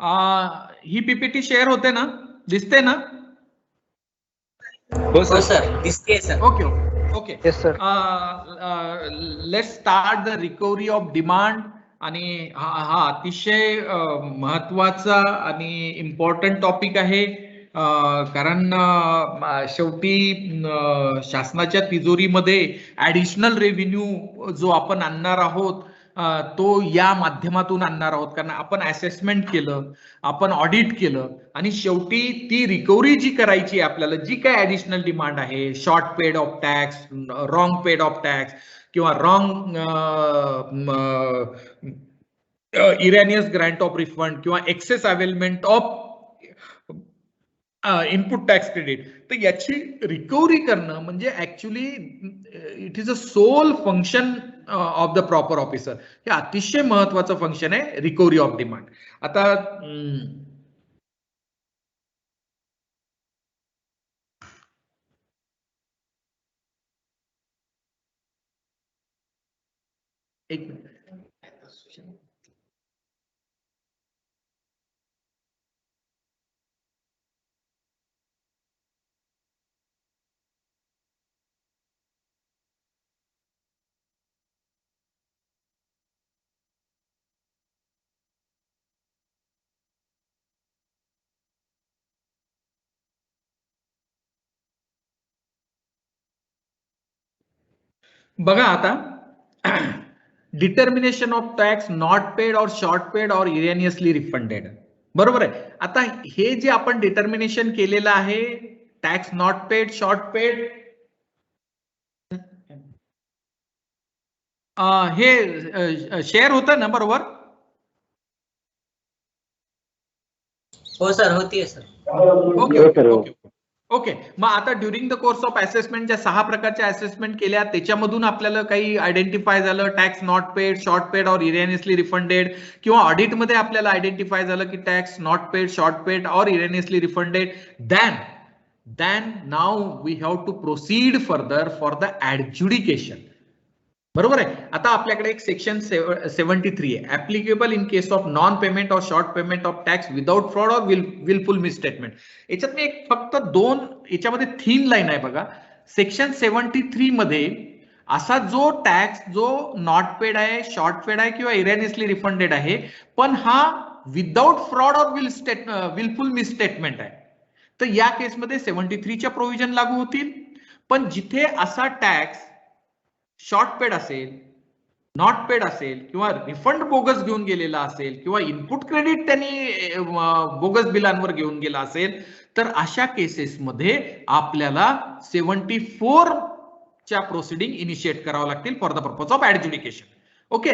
ही PPT share होते ना, दिसते ना? हो सर, दिसते sir. Okay okay. Yes, sir. Let's start the recovery of demand. आणि हा अतिशय महत्वाचा आणि इम्पॉर्टंट टॉपिक आहे, कारण शेवटी शासनाच्या तिजोरीमध्ये ऍडिशनल रेव्हेन्यू जो आपण आणणार आहोत तो या माध्यमातून आणणार आहोत. कारण आपण असेसमेंट केलं, आपण ऑडिट केलं आणि शेवटी ती रिकव्हरी जी करायची आहे आपल्याला, जी काय ऍडिशनल डिमांड आहे, short paid of tax, wrong paid of tax किंवा wrong erroneous grant of refund किंवा excess availment of input tax credit, तर याची रिकव्हरी करणं म्हणजे actually it is a sole function of the proper officer. हे अतिशय महत्वाचं फंक्शन आहे रिकव्हरी ऑफ डिमांड. आता एक मिनिट. बघा आता, determination of tax not paid और शॉर्ट पेड और इरेनियसली रिफंडेड. बरोबर आहे. आता हे जे आपण डिटर्मिनेशन केलेलं आहे, tax not paid, short paid, हे शेअर होतं ना, बरोबर? हो सर, होतीये सर. ओके. ओके, मग आता during the course of assessment ज्या 6 प्रकारच्या असेसमेंट केल्या त्याच्यामधून आपल्याला काही आयडेंटिफाय झालं, tax not paid, short paid और इरेनियसली रिफंडेड, किंवा ऑडिट मध्ये आपल्याला आयडेंटिफाय झालं की tax not paid, short paid और इरेनियसली refunded, then now we have to proceed further for the adjudication. बरोबर आहे. आता आपल्याकडे एक सेक्शन 73 आहे, applicable in case of non payment or short payment of tax without fraud or wilful misstatement. याच्यात मी एक फक्त 2 याच्यामध्ये 3 लाईन आहे बघा. सेक्शन 73 मध्ये असा जो टॅक्स जो नॉट पेड आहे, शॉर्ट पेड आहे किंवा इरेनियसली रिफंडेड आहे, पण हा without fraud or wilful misstatement आहे, तर या केसमध्ये 73 च्या प्रोव्हिजन लागू होतील. पण जिथे असा टॅक्स शॉर्ट पेड असेल, नॉट पेड असेल किंवा रिफंड बोगस घेऊन गेलेला असेल किंवा इनपुट क्रेडिट त्यांनी बोगस बिलांवर घेऊन गेला असेल, तर अशा केसेसमध्ये आपल्याला 74 च्या प्रोसिडिंग इनिशिएट करावं लागतील for the purpose of adjudication. Okay,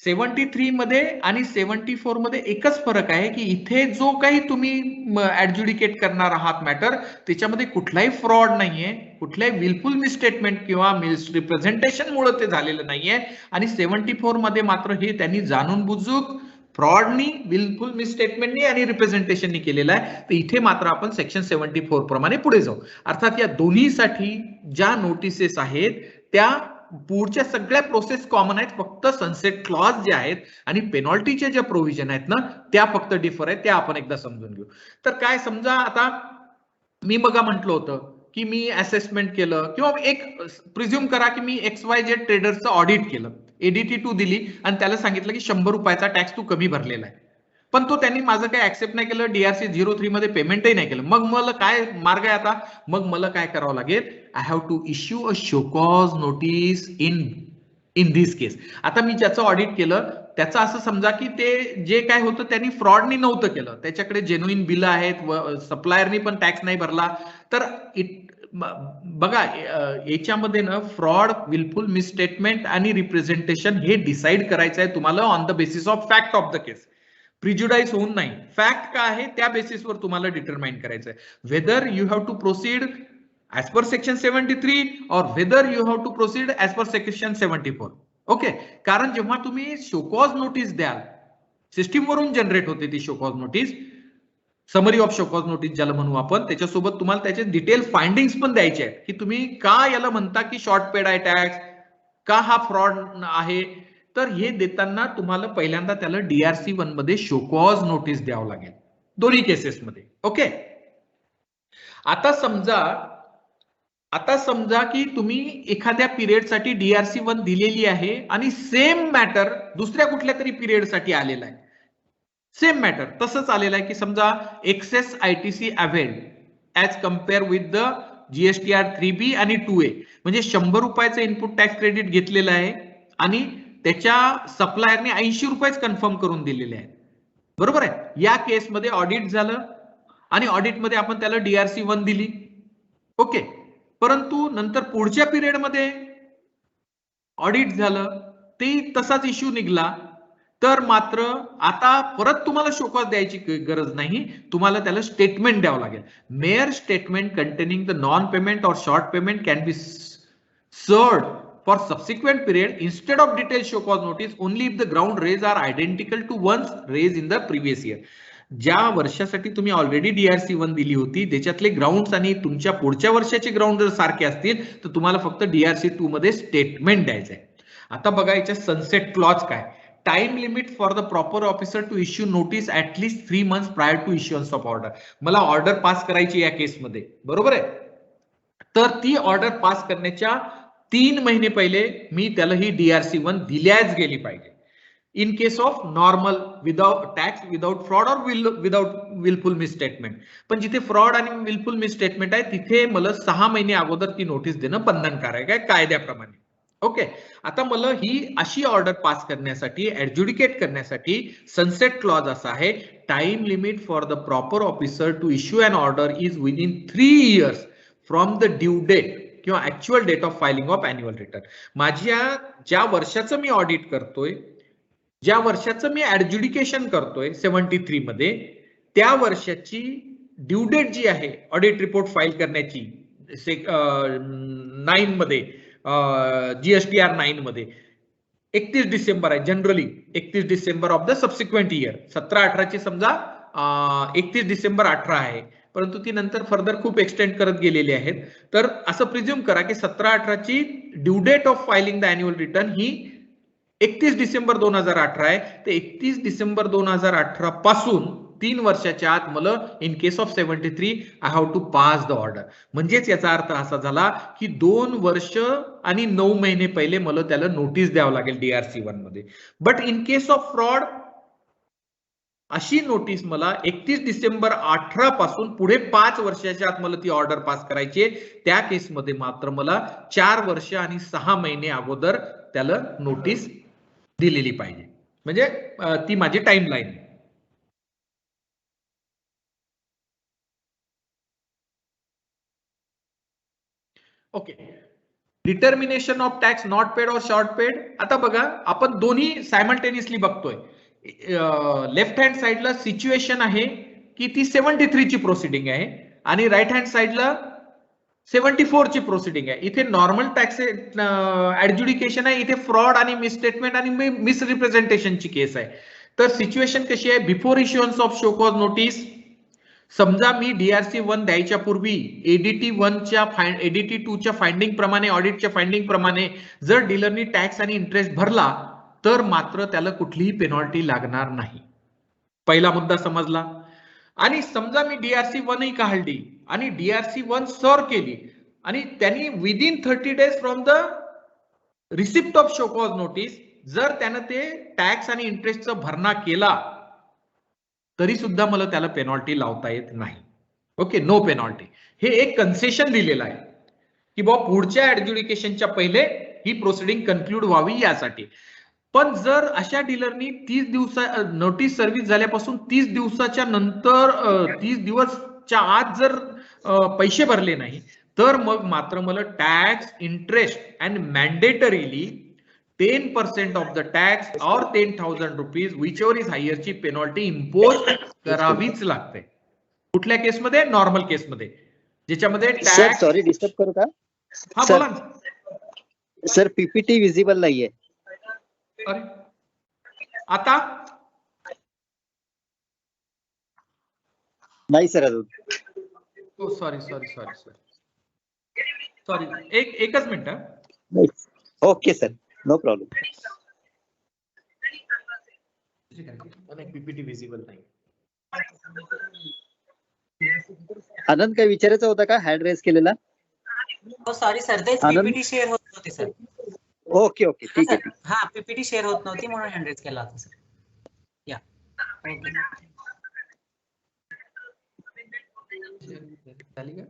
73 मध्ये आणि 74 मध्ये एकच फरक आहे की इथे जो काही तुम्ही ऍडज्युडिकेट करणार आहात मॅटर, त्याच्यामध्ये कुठलाही फ्रॉड नाहीये, कुठल्याही विलफुल मिसस्टेटमेंट किंवा मिस रिप्रेझेंटेशन मुळे ते झालेलं नाहीये. आणि 74 मध्ये मात्र हे त्यांनी जाणून बुजूक फ्रॉडनी, विलफुल मिसस्टेटमेंटनी आणि रिप्रेझेंटेशननी केलेलं आहे. तर इथे मात्र आपण सेक्शन 74 प्रमाणे पुढे जाऊ. अर्थात या दोन्हीसाठी ज्या नोटिसेस आहेत त्या पुढच्या सगळ्या प्रोसेस कॉमन आहेत, फक्त सनसेट क्लॉज जे आहेत आणि पेनॉल्टीचे जे प्रोव्हिजन आहेत ना त्या फक्त डिफर आहेत, त्या आपण एकदा समजून घेऊ. तर काय, समजा आता मी बघा म्हटलं होतं की मी असेसमेंट केलं किंवा एक प्रिझ्युम करा की मी XYZ ट्रेडरचं ऑडिट केलं, ADT 2 दिली आणि त्याला सांगितलं की 100 रुपयाचा टॅक्स तू कमी भरलेला आहे, पण तो त्यांनी माझं काही ऍक्सेप्ट नाही केलं, DRC 03 मध्ये पेमेंटही नाही केलं. मग मला काय मार्ग आहे आता? मग मला काय करावं लागेल? I have to issue a show cause notice in this case. आता मी ज्याचं ऑडिट केलं त्याचं असं समजा की ते जे काय होतं त्यांनी फ्रॉडनी नव्हतं केलं, त्याच्याकडे जेन्युइन बिल आहेत व सप्लायरनी पण टॅक्स नाही भरला, तर बघा याच्यामध्ये ना फ्रॉड, विलफुल मिसस्टेटमेंट आणि रिप्रेझेंटेशन हे डिसाइड करायचं आहे तुम्हाला on the basis of fact of the case, prejudice होऊन नाही. फॅक्ट काय आहे त्या बेसिसवर तुम्हाला डिटरमाइन करायचं आहे, whether you have to proceed as per section 73 or whether you have to proceed as per section 74. Okay, कारण जेव्हा तुम्ही शोकॉज नोटीस द्याल, सिस्टीम वरून जनरेट होते ती show cause notice, summary of show cause notice ज्याला म्हणू आपण, त्याच्यासोबत तुम्हाला त्याचे डिटेल फाइंडिंग्स पण द्यायचे आहेत की तुम्ही का याला म्हणता की शॉर्ट पेड आहे टॅक्स, का हा फ्रॉड आहे. तर हे देताना तुम्हाला पहिल्यांदा त्याला DRC1 मध्ये शोकॉज नोटीस द्यावं लागेल दोन्ही केसेसमध्ये. ओके, आता समजा की तुम्ही एखाद्या पिरियडसाठी DRC1 दिलेली आहे आणि सेम मॅटर दुसऱ्या कुठल्या तरी पिरियडसाठी आलेला आहे. सेम मॅटर तसंच आलेलं आहे की समजा excess ITC availed as compared with the GSTR 3B आणि 2A, म्हणजे 100 रुपयाचं इनपुट टॅक्स क्रेडिट घेतलेलं आहे आणि त्याच्या सप्लायरने 80 रुपयेच कन्फर्म करून दिलेले आहेत. बरोबर आहे. या केसमध्ये ऑडिट झालं आणि ऑडिटमध्ये आपण त्याला DRC1 दिली. ओके, परंतु नंतर पुढच्या पिरियडमध्ये ऑडिट झालं, ते तसाच इश्यू निघाला, तर मात्र आता परत तुम्हाला शोकॉज द्यायची गरज नाही, तुम्हाला त्याला स्टेटमेंट द्यावं लागेल. Mere statement containing the non payment or short payment can be served for subsequent period instead of detailed show cause notice only if the ground raised are identical to ones raised in the previous year. ज्या वर्षासाठी तुम्ही already DRC1 दिली होती त्याच्यातले grounds आणि तुमच्या पुढच्या वर्षाचे ग्राउंड जर सारखे असतील तर तुम्हाला फक्त DRC2 मध्ये स्टेटमेंट द्यायचं आहे. आता बघा याच्या सनसेट क्लॉज काय, time limit for the proper officer to issue notice at least 3 months prior to issuance of order. मला ऑर्डर पास करायची या केसमध्ये, बरोबर आहे, तर ती ऑर्डर पास करण्याच्या 3 महिने पहिले मी त्याला ही DRC1 दिल्याच गेली पाहिजे. In case of normal without tax, without fraud और विदाउट विलफुल मिसस्टेटमेंट. पण जिथे फ्रॉड आणि विलफुल मिसस्टेटमेंट आहे तिथे मला 6 महिने अगोदर ती नोटीस देणं बंधनकारक आहे कायद्याप्रमाणे. ओके, आता मला ही अशी ऑर्डर पास करण्यासाठी, ऍडज्युडिकेट करण्यासाठी सनसेट क्लॉज असा आहे, time limit for the proper officer to issue an order is within 3 years from the due date किंवा actual date of filing of annual return. माझ्या ज्या वर्षाचं मी ऑडिट करतोय, ज्या वर्षाचं मी ऍडज्युडिकेशन करतोय 73 मध्ये, त्या वर्षाची ड्यू डेट जी आहे ऑडिट रिपोर्ट फाईल करण्याची 9 मध्ये, GSTR 9 मध्ये 31 डिसेंबर आहे. Generally 31 December of the subsequent year. 17-18 ची समजा 31 डिसेंबर 18 आहे, परंतु ती नंतर फर्दर खूप एक्सटेंड करत गेलेली आहेत. तर असं प्रिझ्युम करा की 17-18 ची due date of filing the annual return ही 31 डिसेंबर 2018 आहे. ते 31 डिसेंबर 2018 पासून 3 वर्षाच्या आत मला in case of 73 I have to pass the order. म्हणजेच याचा अर्थ असा झाला की 2 वर्ष आणि 9 महिने पहिले मला त्याला नोटीस द्यावं लागेल DRC1 मध्ये. But in case of fraud अशी नोटीस मला 31 डिसेंबर 18 पासून पुढे 5 वर्षाच्या आत मला ती ऑर्डर पास करायची आहे. त्या केसमध्ये मात्र मला 4 वर्ष आणि 6 महिने अगोदर त्याला नोटीस दिलेली पाहिजे, म्हणजे ती माझी timeline. Okay, determination of tax not paid और शॉर्ट पेड. आता बघा आपण दोन्ही सायमल्टेनियसली बघतोय. लेफ्ट हँड साइडला सिच्युएशन आहे की ती 73 ची प्रोसिडिंग आहे आणि राईट हँड साइडला 74 ची प्रोसिडिंग आहे. इथे नॉर्मल टॅक्स ऍडज्युडिकेशन आहे, इथे फ्रॉड आणि मिसस्टेटमेंट आणि मिसरिप्रेझेंटेशनची केस आहे. तर सिच्युएशन कशी आहे, before issuance of show cause notice, समजा मी DRC1 द्यायच्या पूर्वी ADT 2 च्या फाइंडिंग प्रमाणे, ऑडिटच्या फाइंडिंग प्रमाणे जर डीलरनी टॅक्स आणि इंटरेस्ट भरला तर मात्र त्याला कुठलीही पेनॉल्टी लागणार नाही. पहिला मुद्दा समजला. आणि समजा मी DRC1 ही काढली आणि DRC1 सर्व केली आणि त्यांनी within 30 days from the receipt of show cause notice जर त्यानं ते टॅक्स आणि इंटरेस्टचा भरणा केला तरी सुद्धा मला त्याला पेनॉल्टी लावता येत नाही. Okay, no penalty. हे एक कन्सेशन दिलेलं आहे की बाबा पुढच्या ऍडज्युडिकेशनच्या पहिले ही प्रोसिडिंग कन्क्लूड व्हावी यासाठी. पण जर अशा डीलरनी 30 दिवस नोटीस सर्व्हिस झाल्यापासून 30 दिवसाच्या नंतर 30 दिवसच्या आत जर पैसे भरले नाही तर मग मात्र मला tax, interest and mandatorily 10% of the tax or 10,000 rupees whichever is higher ची पेनॉल्टी इम्पोज करावीच लागते. कुठल्या केसमध्ये? नॉर्मल केसमध्ये, ज्याच्यामध्ये टॅक्स. सॉरी डिस्टर्ब करू का? हा बोला सर, PPT विजिबल नाहीये. अरे आता नाही सर अजून. सॉरी एकच minute. Okay sir, no problem. दुसरी काय पीपीटी विजिबल नाही. आनंद काय विचारायचं होतं का हँड रेस केलेला? हो सॉरी सर, तेच आनंद? पीपीटी शेअर होत नव्हते सर. ओके ओके ठीक आहे. हा पीपीटी शेअर होत नव्हती म्हणून हँड रेस केला होता सर. या ओके. झाली का?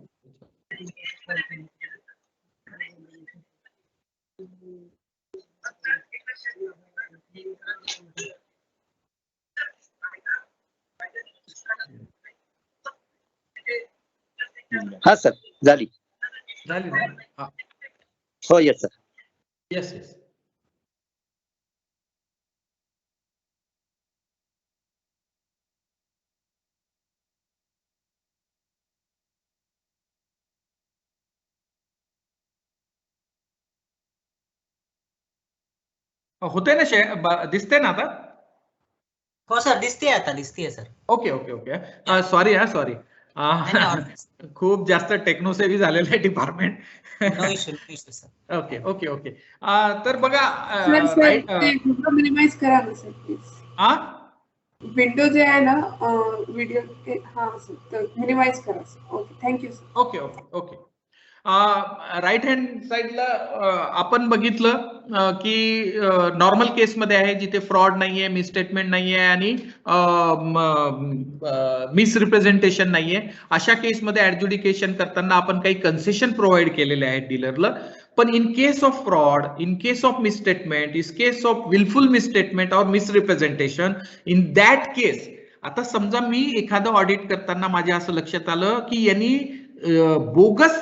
हा सर झाली. झाली ना? हा. हो येस सर. Yes yes. होते ना दिसते ना आता? हो सर दिसते आता, दिसते sir. Okay okay okay. Sorry sorry. खूप जास्त टेक्नोसेवी झालेलं आहे department. No issue sir. Okay okay okay. तर बघा राईट विंडो मिनिमाइज करा ना सर प्लीज. विंडो जे आहे ना व्हिडिओ हा सर मिनिमाइज करा sir. Okay thank you sir. Okay okay okay. Right hand साइडला आपण बघितलं की नॉर्मल केसमध्ये आहे जिथे फ्रॉड नाहीये, मिसस्टेटमेंट नाहीये आणि मिसरिप्रेझेंटेशन नाहीये. अशा केसमध्ये ऍडज्युडिकेशन करताना आपण काही कन्सेशन प्रोव्हाइड केलेले आहेत डीलरला. पण in case of fraud, in case of misstatement, in case of wilful misstatement और मिसरिप्रेझेंटेशन, इन दॅट केस आता समजा मी एखादं ऑडिट करताना माझ्या असं लक्षात आलं की यांनी बोगस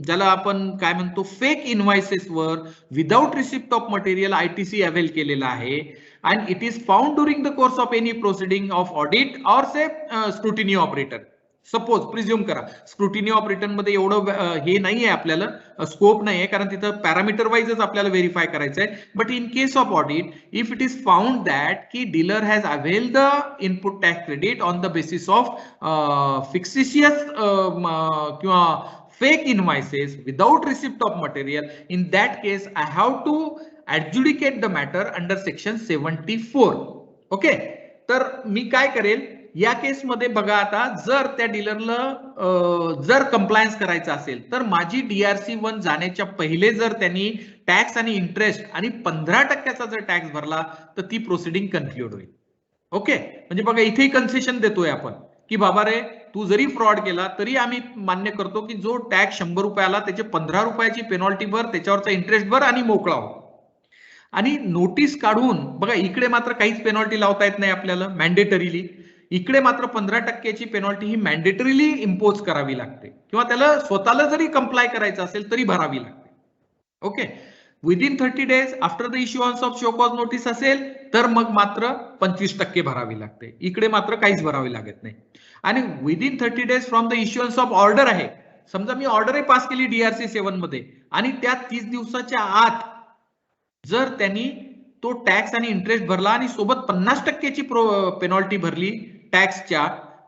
ज्याला आपण काय म्हणतो फेक इनव्हाइसेस वर without receipt of material ITC avail केलेला आहे and it is found during the course of any proceeding of audit or say scrutiny operator. Suppose presume करा स्क्रुटिनी ऑपरेटर मध्ये एवढं हे नाहीये, आपल्याला स्कोप नाहीये कारण तिथं पॅरामीटर वाईजच आपल्याला व्हेरीफाय करायचं आहे. But in case of audit if it is found that की dealer has avail the input tax credit on the basis of fictitious किंवा fake invoices without receipt of material, in that case I have to adjudicate the matter under section 74. Okay. तर मी काय करेल या केसमध्ये बघा आता जर त्या डीलरला जर कंप्लायन्स करायचं असेल तर माझी DRC1 जाण्याच्या पहिले जर त्यांनी टॅक्स आणि इंटरेस्ट आणि 15% जर टॅक्स भरला तर ती प्रोसिडिंग कन्क्लूड होईल. ओके. म्हणजे बघा इथेही कन्सेशन देतोय आपण की बाबा रे तू जरी फ्रॉड केला तरी आम्ही मान्य करतो की जो टॅक्स 100 रुपयाला त्याचे 15 रुपयाची पेनॉल्टी भर, त्याच्यावरचा इंटरेस्ट भर आणि मोकळा हो. आणि नोटीस काढून बघा इकडे मात्र काहीच पेनॉल्टी लावता येत नाही आपल्याला मॅन्डेटरीली. इकडे मात्र 15%ची पेनॉल्टी ही मॅन्डेटरीली इम्पोज करावी लागते किंवा त्याला स्वतःला जरी कंप्लाय करायचं असेल तरी भरावी लागते. Okay. Within 30 days after the issuance of show cause notice असेल तर मग मात्र 25% भरावी लागते. इकडे मात्र काहीच भरावी लागत नाही. आणि within 30 days from the issuance of order आहे. समजा मी ऑर्डर पास केली DRC7 मध्ये आणि त्या 30 दिवसाच्या आत जर त्यांनी तो टॅक्स आणि इंटरेस्ट भरला आणि सोबत 50%ची पेनॉल्टी भरली टॅक्सच्या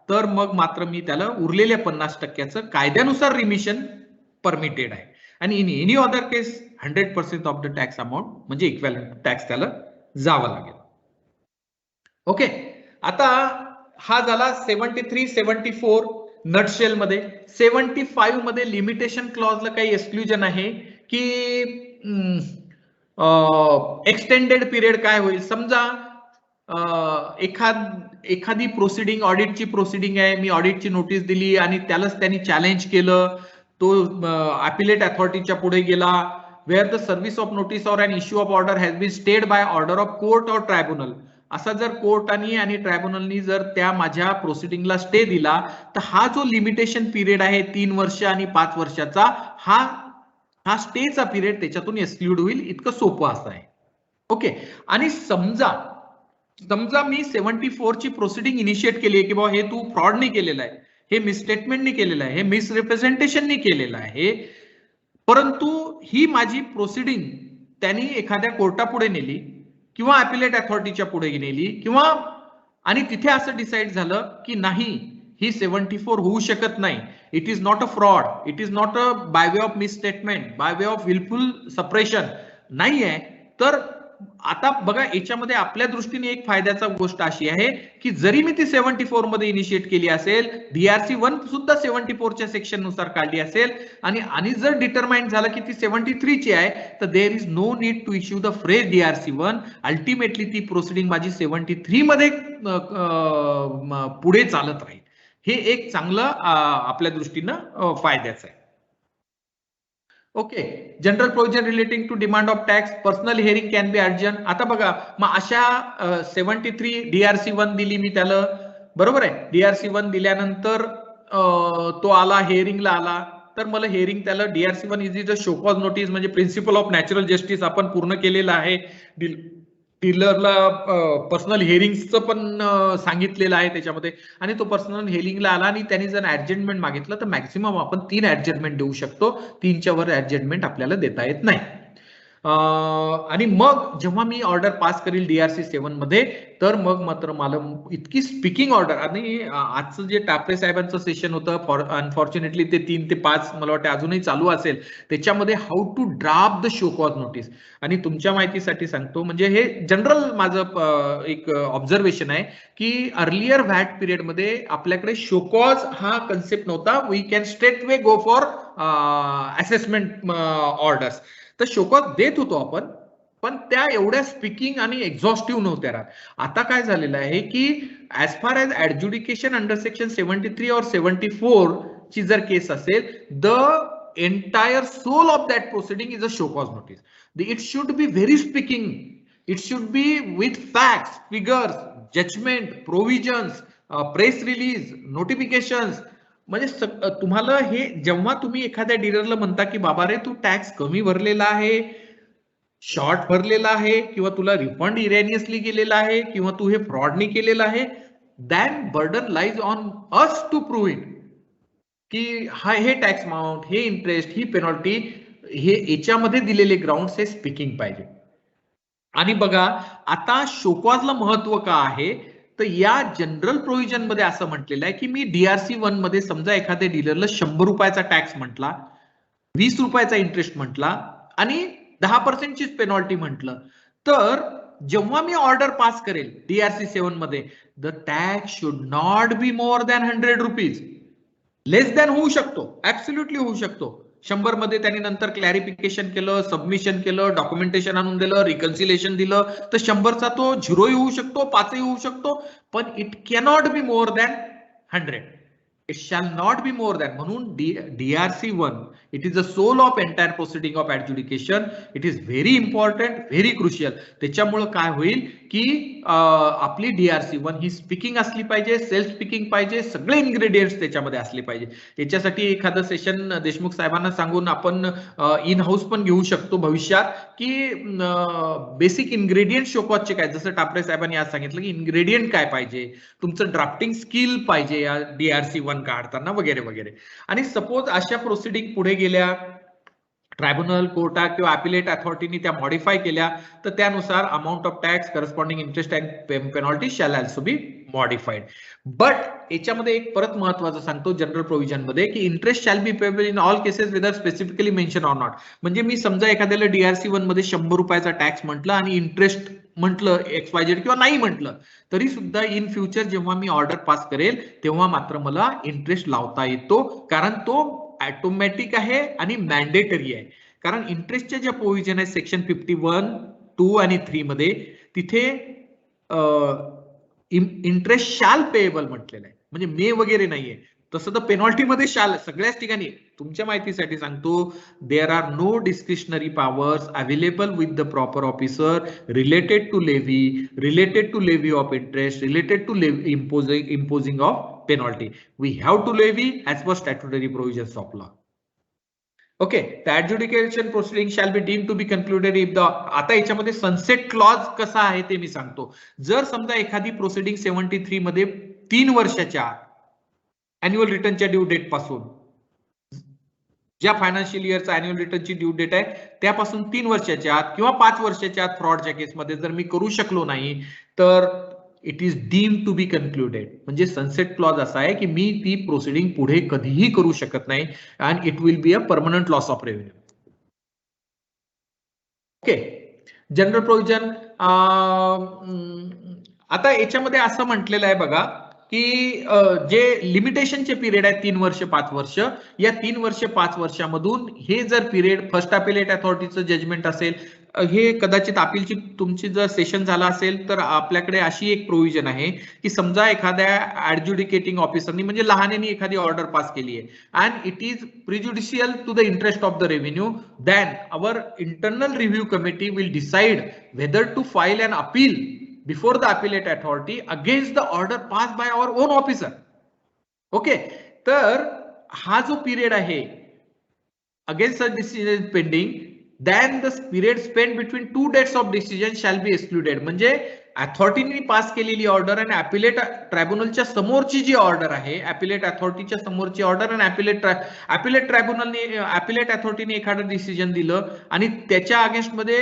तर मग मात्र मी त्याला उरलेल्या 50%चं कायद्यानुसार रिमिशन परमिटेड आहे. आणि in any other case 100% of the tax amount म्हणजे इक्विव्हॅलंट टॅक्स त्याला जावं लागेल. ओके. आता हा झाला 73-74 नटशेल मध्ये. 75 मध्ये लिमिटेशन क्लॉजला काही एक्सक्लुजन आहे की एक्सटेंडेड पिरियड काय होईल. समजा एखादी प्रोसिडिंग ऑडिटची प्रोसिडिंग आहे, मी ऑडिटची नोटीस दिली आणि त्यालाच त्यांनी चॅलेंज केलं, तो अपिलेट अथॉरिटीच्या पुढे गेला, where the service of notice or an issue of order has been stayed by order of court or tribunal. असा जर कोर्टानी आणि ट्रायब्युनलनी जर त्या माझ्या प्रोसिडिंगला स्टे दिला तर हा जो लिमिटेशन पिरियड आहे 3 वर्ष आणि 5 वर्षाचा हा स्टेचा पिरियड त्याच्यातून एक्सक्लूड होईल. इतकं सोपं असं आहे. ओके. आणि समजा मी 74 ची प्रोसिडिंग इनिशिएट केली आहे की बाबा हे तू फ्रॉडने केलेलं आहे, हे मिसस्टेटमेंटने केलेलं आहे, हे मिसरिप्रेझेंटेशनने केलेलं आहे, परंतु ही माझी प्रोसिडिंग त्यांनी एखाद्या कोर्टापुढे नेली किंवा अपिलेट अथॉरिटीच्या पुढे नेली किंवा आणि तिथे असं डिसाईड झालं की नाही ही 74 होऊ शकत नाही, it is not a fraud, it is not a by way of misstatement, by way of wilful suppression नाही आहे, तर आता बघा याच्यामध्ये आपल्या दृष्टीने एक फायद्याचा गोष्ट अशी आहे की जरी मी ती 74 मध्ये इनिशिएट केली असेल, DRC 1 सुद्धा 74 च्या सेक्शन नुसार काढली असेल आणि जर डिटरमाइन झालं की ती 73 ची आहे, तर there is no need to issue the fresh DRC 1. Ultimately ती प्रोसिडिंग माझी 73 मध्ये पुढे चालत राहील. हे एक चांगलं आपल्या दृष्टीनं फायद्याचं आहे. Okay, general provision relating to demand of tax, personal hearing can be urgent. आता बघा मग अशा 73 DRC 1 दिली मी त्याला, बरोबर आहे. DRC 1 दिल्यानंतर तो आला हिअरिंगला आला, तर मला हिअरिंग त्याला DRC 1 is a show cause notice, म्हणजे प्रिन्सिपल ऑफ नॅचरल जस्टिस आपण पूर्ण केलेलं आहे. डीलरला पर्सनल हिअरिंगचं पण सांगितलेलं आहे त्याच्यामध्ये, आणि तो पर्सनल हिअरिंगला आला आणि त्यांनी जर ऍडजस्टमेंट मागितलं तर मॅक्सिमम आपण 3 ऍडजस्टमेंट देऊ शकतो. 3च्या वर ऍडजस्टमेंट आपल्याला देता येत नाही. आणि मग जेव्हा मी ऑर्डर पास करील DRC 7 मध्ये, तर मग मात्र मला इतकी स्पीकिंग ऑर्डर, आणि आजचं जे टापरे साहेबांचं सेशन होतं, अनफॉर्च्युनेटली ते 3 ते 5 मला वाटतं अजूनही चालू असेल, त्याच्यामध्ये how to draft the show cause notice. आणि तुमच्या माहितीसाठी सांगतो, म्हणजे हे जनरल माझं एक ऑब्झर्वेशन आहे की अर्लियर व्हॅट पिरियड मध्ये आपल्याकडे शो कॉज हा कन्सेप्ट नव्हता. We can straightaway go for assessment orders. तर शो कॉज देत होतो आपण, पण त्या एवढ्या स्पीकिंग आणि एक्झॉस्टिव्ह नव्हत्या राहत. आता काय झालेलं आहे की as far as ऍडज्युडिकेशन under section 73 और 74 ची जर केस असेल, the entire soul of that proceeding is a show cause notice. It should be very speaking, it should be with facts, figures, judgement, provisions, press release, notifications. म्हणजे तुम्हाला हे जेव्हा तुम्ही एखाद्या डीलरला म्हणता की बाबा रे तू टॅक्स कमी भरलेला आहे, शॉर्ट भरलेला आहे, किंवा तुला रिफंड इरेनियसली गेलेला आहे, किंवा तू हे फ्रॉडनी केलेलं आहे, then burden lies on us to prove it की हे टॅक्स अमाऊंट, हे इंटरेस्ट, ही पेनॉल्टी, हे याच्यामध्ये दिलेले ग्राउंड हे स्पीकिंग पाहिजे. आणि बघा आता शोकॉजला महत्व का आहे, तर या जनरल प्रोव्हिजन मध्ये असं म्हटलेलं आहे की मी DRC 1 मध्ये समजा एखाद्या डीलरला 100 रुपयाचा टॅक्स म्हटला, 20 रुपयाचा इंटरेस्ट म्हटला आणि 10% चीच पेनॉल्टी म्हटलं, तर जेव्हा मी ऑर्डर पास करेल DRC 7 मध्ये, the tax should not be more than 100 rupees. Less than होऊ शकतो, ऍब्सोल्युटली होऊ शकतो. 100 मध्ये त्यांनी नंतर क्लॅरिफिकेशन केलं, सबमिशन केलं, डॉक्युमेंटेशन आणून दिलं, रिकन्सिलेशन दिलं, तर 100चा तो 0 होऊ शकतो, 5 होऊ शकतो, पण it cannot be more than 100. It shall not be more than. म्हणून DRC 1 it is the sole of entire proceeding of adjudication. It is very important, very crucial. त्याच्यामुळे काय होईल की आपली DRC 1 ही स्पीकिंग असली पाहिजे, सेल्फ स्पीकिंग पाहिजे, सगळे इन्ग्रेडियंट्स त्याच्यामध्ये असले पाहिजे. याच्यासाठी एखादं सेशन देशमुख साहेबांना सांगून आपण इन हाऊस पण घेऊ शकतो भविष्यात की बेसिक इन्ग्रेडियंट शोकॉजचे काय, जसं टापरे साहेबांनी आज सांगितलं की इन्ग्रेडियंट काय पाहिजे, तुमचं ड्राफ्टिंग स्किल पाहिजे या DRC 1 काढताना वगैरे वगैरे. आणि सपोज अशा प्रोसिडिंग पुढे गेल्या, ट्रायब्युनल, कोर्टा किंवा अपिलेट अथॉरिटीनी त्या मॉडिफाय केल्या, तर त्यानुसार amount of tax, corresponding interest and penalty shall also be modified. But याच्यामध्ये एक परत महत्वाचं सांगतो जनरल प्रोव्हिजन मध्ये की interest shall be payable in all cases whether specifically mention or not. म्हणजे मी समजा एखाद्याला DRC 1 मध्ये 100 रुपयाचा टॅक्स म्हटलं आणि इंटरेस्ट म्हटलं XYZ किंवा नाही म्हटलं, तरी सुद्धा इन फ्युचर जेव्हा मी ऑर्डर पास करेल तेव्हा मात्र मला इंटरेस्ट लावता येतो, कारण तो ऑटोमॅटिक आहे आणि मॅन्डेटरी आहे. कारण इंटरेस्टच्या ज्या प्रोव्हिजन आहेत सेक्शन 51, 2 आणि 3 मध्ये, तिथे इंटरेस्ट शॅल पेएबल म्हटलेलं आहे, म्हणजे मे वगैरे नाहीये. तसं तर पेनॉल्टी मध्ये शॅल सगळ्याच ठिकाणी. तुमच्या माहितीसाठी सांगतो, there are no discretionary powers available with the proper officer related to levy of interest, related to imposing of penalty. We have to levy as per statutory provisions of law. Okay, the adjudication proceeding shall be deemed to be concluded if the. आता याच्यामध्ये sunset clause कसा आहे ते मी सांगतो. जर समजा एखादी proceeding 73 मध्ये 3 वर्षाच्या अॅन्युअल रिटर्नच्या ड्यू डेट पासून, ज्या फायनान्शियल इयरचा अॅन्युअल रिटर्नची ड्यू डेट आहे त्यापासून 3 वर्षाच्या आत किंवा 5 वर्षाच्या आत फ्रॉडच्या केसमध्ये जर मी करू शकलो नाही, तर it is deemed to be concluded. म्हणजे सनसेट क्लॉज असा आहे की मी ती प्रोसिडिंग पुढे कधीही करू शकत नाही, and it will be a permanent loss of revenue. Okay, general provision आता याच्यामध्ये असं म्हटलेलं आहे बघा की जे लिमिटेशनचे पिरियड आहे 3 वर्ष 5 वर्ष, या 3 वर्ष 5 वर्षामधून हे जर पिरियड फर्स्ट अपिलेट अथॉरिटीचं जजमेंट असेल, हे कदाचित अपीलची तुमची जर सेशन झाला असेल तर आपल्याकडे अशी एक प्रोव्हिजन आहे की समजा एखाद्या ऍडज्युडिकेटिंग ऑफिसरनी म्हणजे लहानेनी एखादी ऑर्डर पास केली आहे and it is prejudicial to the interest of the revenue, then our internal review committee will decide whether to file an appeal before the appellate authority against the order passed by our own officer. Okay, तर हा जो period आहे against such decision pending, then the period spent between two dates of decision shall be excluded. म्हणजे अथॉरिटीने pass केलेली order आणि appellate ट्रायब्युनलच्या समोरची जी order आहे, appellate अथॉरिटीच्या समोरची ऑर्डर आणि अपिलेट ट्रायब्युनलने अपिलेट अथॉरिटीने एखादं डिसिजन दिलं आणि त्याच्या अगेन्स्ट मध्ये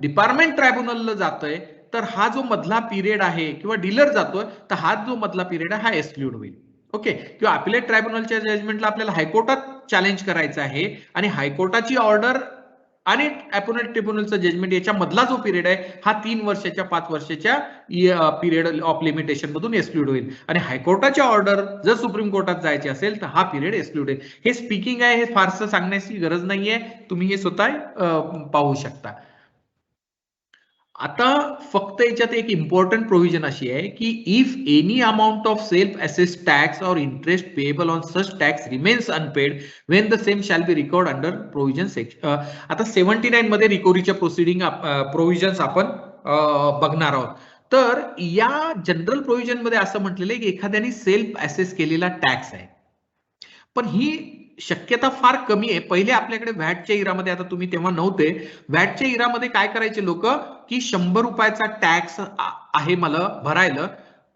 डिपार्टमेंट ट्रायब्युनलला जातोय, तर हा जो मधला पिरियड आहे किंवा डीलर जातोय, तर हा जो मधला पिरियड आहे हा एक्सक्लूड होईल. ओके, किंवा अपिलेट ट्रायब्युनलच्या जजमेंटला आपल्याला हायकोर्टात चॅलेंज करायचं आहे आणि हायकोर्टाची ऑर्डर आणि अपिलेट ट्रिब्युनलचं जजमेंट याच्या मधला जो पिरियड आहे हा 3 वर्षाच्या 5 वर्षाच्या पिरियड ऑफ लिमिटेशन मधून एक्सक्लूड होईल आणि हायकोर्टाच्या ऑर्डर जर सुप्रीम कोर्टात जायची असेल तर हा पिरियड एक्सक्लूड होईल. हे स्पीकिंग आहे, हे फारसं सांगण्याची गरज नाहीये, तुम्ही हे स्वतः पाहू शकता. आता फक्त याच्यात एक इम्पॉर्टंट प्रोव्हिजन अशी आहे की if any amount of self assess tax or interest payable on such tax remains unpaid when the same shall be record under provision section. आता 79 मध्ये रिकव्हरीच्या प्रोसिडिंग प्रोव्हिजन्स आपण बघणार आहोत. तर या जनरल प्रोव्हिजन मध्ये असं म्हटलेलं आहे की एखाद्याने सेल्फ असेस केलेला टॅक्स आहे, पण ही शक्यता फार कमी आहे. पहिले आपल्याकडे व्हॅटच्या इरामध्ये, आता तुम्ही तेव्हा नव्हते, व्हॅटच्या इरामध्ये काय करायचे लोक की 100 रुपयाचा टॅक्स आहे मला भरायला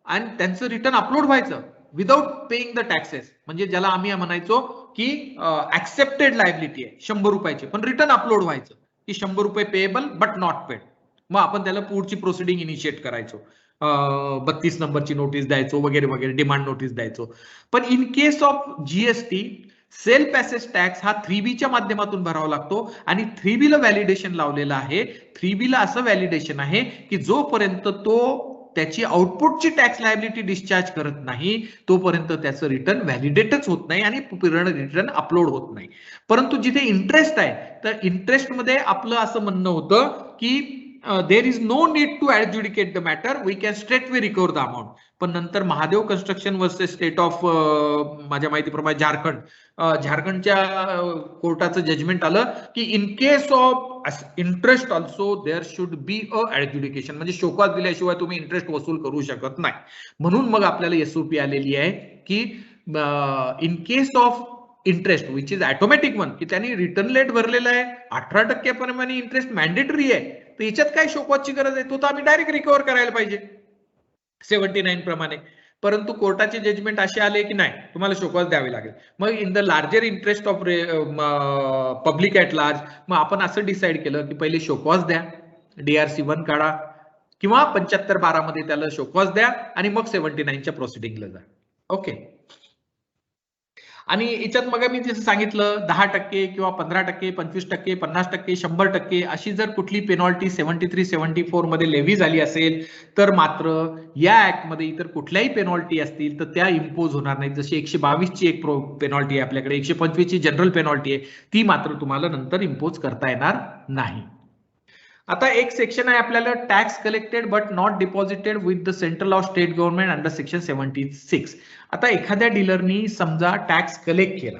आणि त्यांचं रिटर्न अपलोड व्हायचं विदाउट पेइंग द टॅक्सेस, म्हणजे ज्याला आम्ही म्हणायचो की ऍक्सेप्टेड लायबिलिटी आहे 100 रुपयाची, पण रिटर्न अपलोड व्हायचं की 100 रुपये पेएबल बट नॉट पेड. मग आपण त्याला पुढची प्रोसिडिंग इनिशिएट करायचो, 32 नंबरची नोटीस द्यायचो वगैरे वगैरे, डिमांड नोटीस द्यायचो. पण in case of GST self assess tax हा 3B च्या माध्यमातून भरावा लागतो आणि 3B ला व्हॅलिडेशन लावलेलं आहे. 3B ला असं व्हॅलिडेशन आहे की जोपर्यंत तो त्याची आउटपुटची टॅक्स लायबिलिटी डिस्चार्ज करत नाही तोपर्यंत त्याचं रिटर्न व्हॅलिडेटच होत नाही आणि रिटर्न अपलोड होत नाही. परंतु जिथे इंटरेस्ट आहे तर इंटरेस्ट मध्ये आपलं असं म्हणणं होतं की there is no need to adjudicate the matter, we can straightway recover the amount. पण नंतर Mahadev construction versus state of माझ्या माहितीप्रमाणे झारखंडच्या कोर्टाचं जजमेंट आलं की in case of interest also there should be a adjudication, म्हणजे शोकास दिल्याशिवाय तुम्ही इंटरेस्ट वसूल करू शकत नाही. म्हणून मग आपल्याला एसओपी आलेली आहे की in case of interest which is automatic one, की त्यांनी रिटर्न लेट भरलेला आहे, 18% प्रमाणे इंटरेस्ट मॅन्डेटरी आहे, तर याच्यात काय शोकवाची गरज आहे, तो तर आम्ही डायरेक्ट रिकव्हर करायला पाहिजे 79 प्रमाणे. परंतु कोर्टाचे जजमेंट असे आले की नाही, तुम्हाला शोकवास द्यावे लागेल. मग in the larger interest of public at large मग आपण असं डिसाईड केलं की पहिले शोकवास द्या, DRC 1 काढा किंवा 75-12 मध्ये त्याला शोकवास द्या आणि मग 79च्या प्रोसिडिंगला जा. ओके, आणि याच्यात मग मी जसं सांगितलं 10% किंवा 15%, 25%, 50%, 100% अशी जर कुठली पेनॉल्टी 73-74 मध्ये लेव्ही झाली असेल तर मात्र या ऍक्ट मध्ये इतर कुठल्याही पेनॉल्टी असतील तर त्या इम्पोज होणार नाहीत. जशी 122 ची एक पेनॉल्टी आहे आपल्याकडे, 125 ची जनरल पेनॉल्टी आहे, ती मात्र तुम्हाला नंतर इम्पोज करता येणार नाही. आता एक सेक्शन आहे आपल्याला tax collected but not deposited with the central of state government under section 76. आता एखाद्या डीलरनी समजा टॅक्स कलेक्ट केला,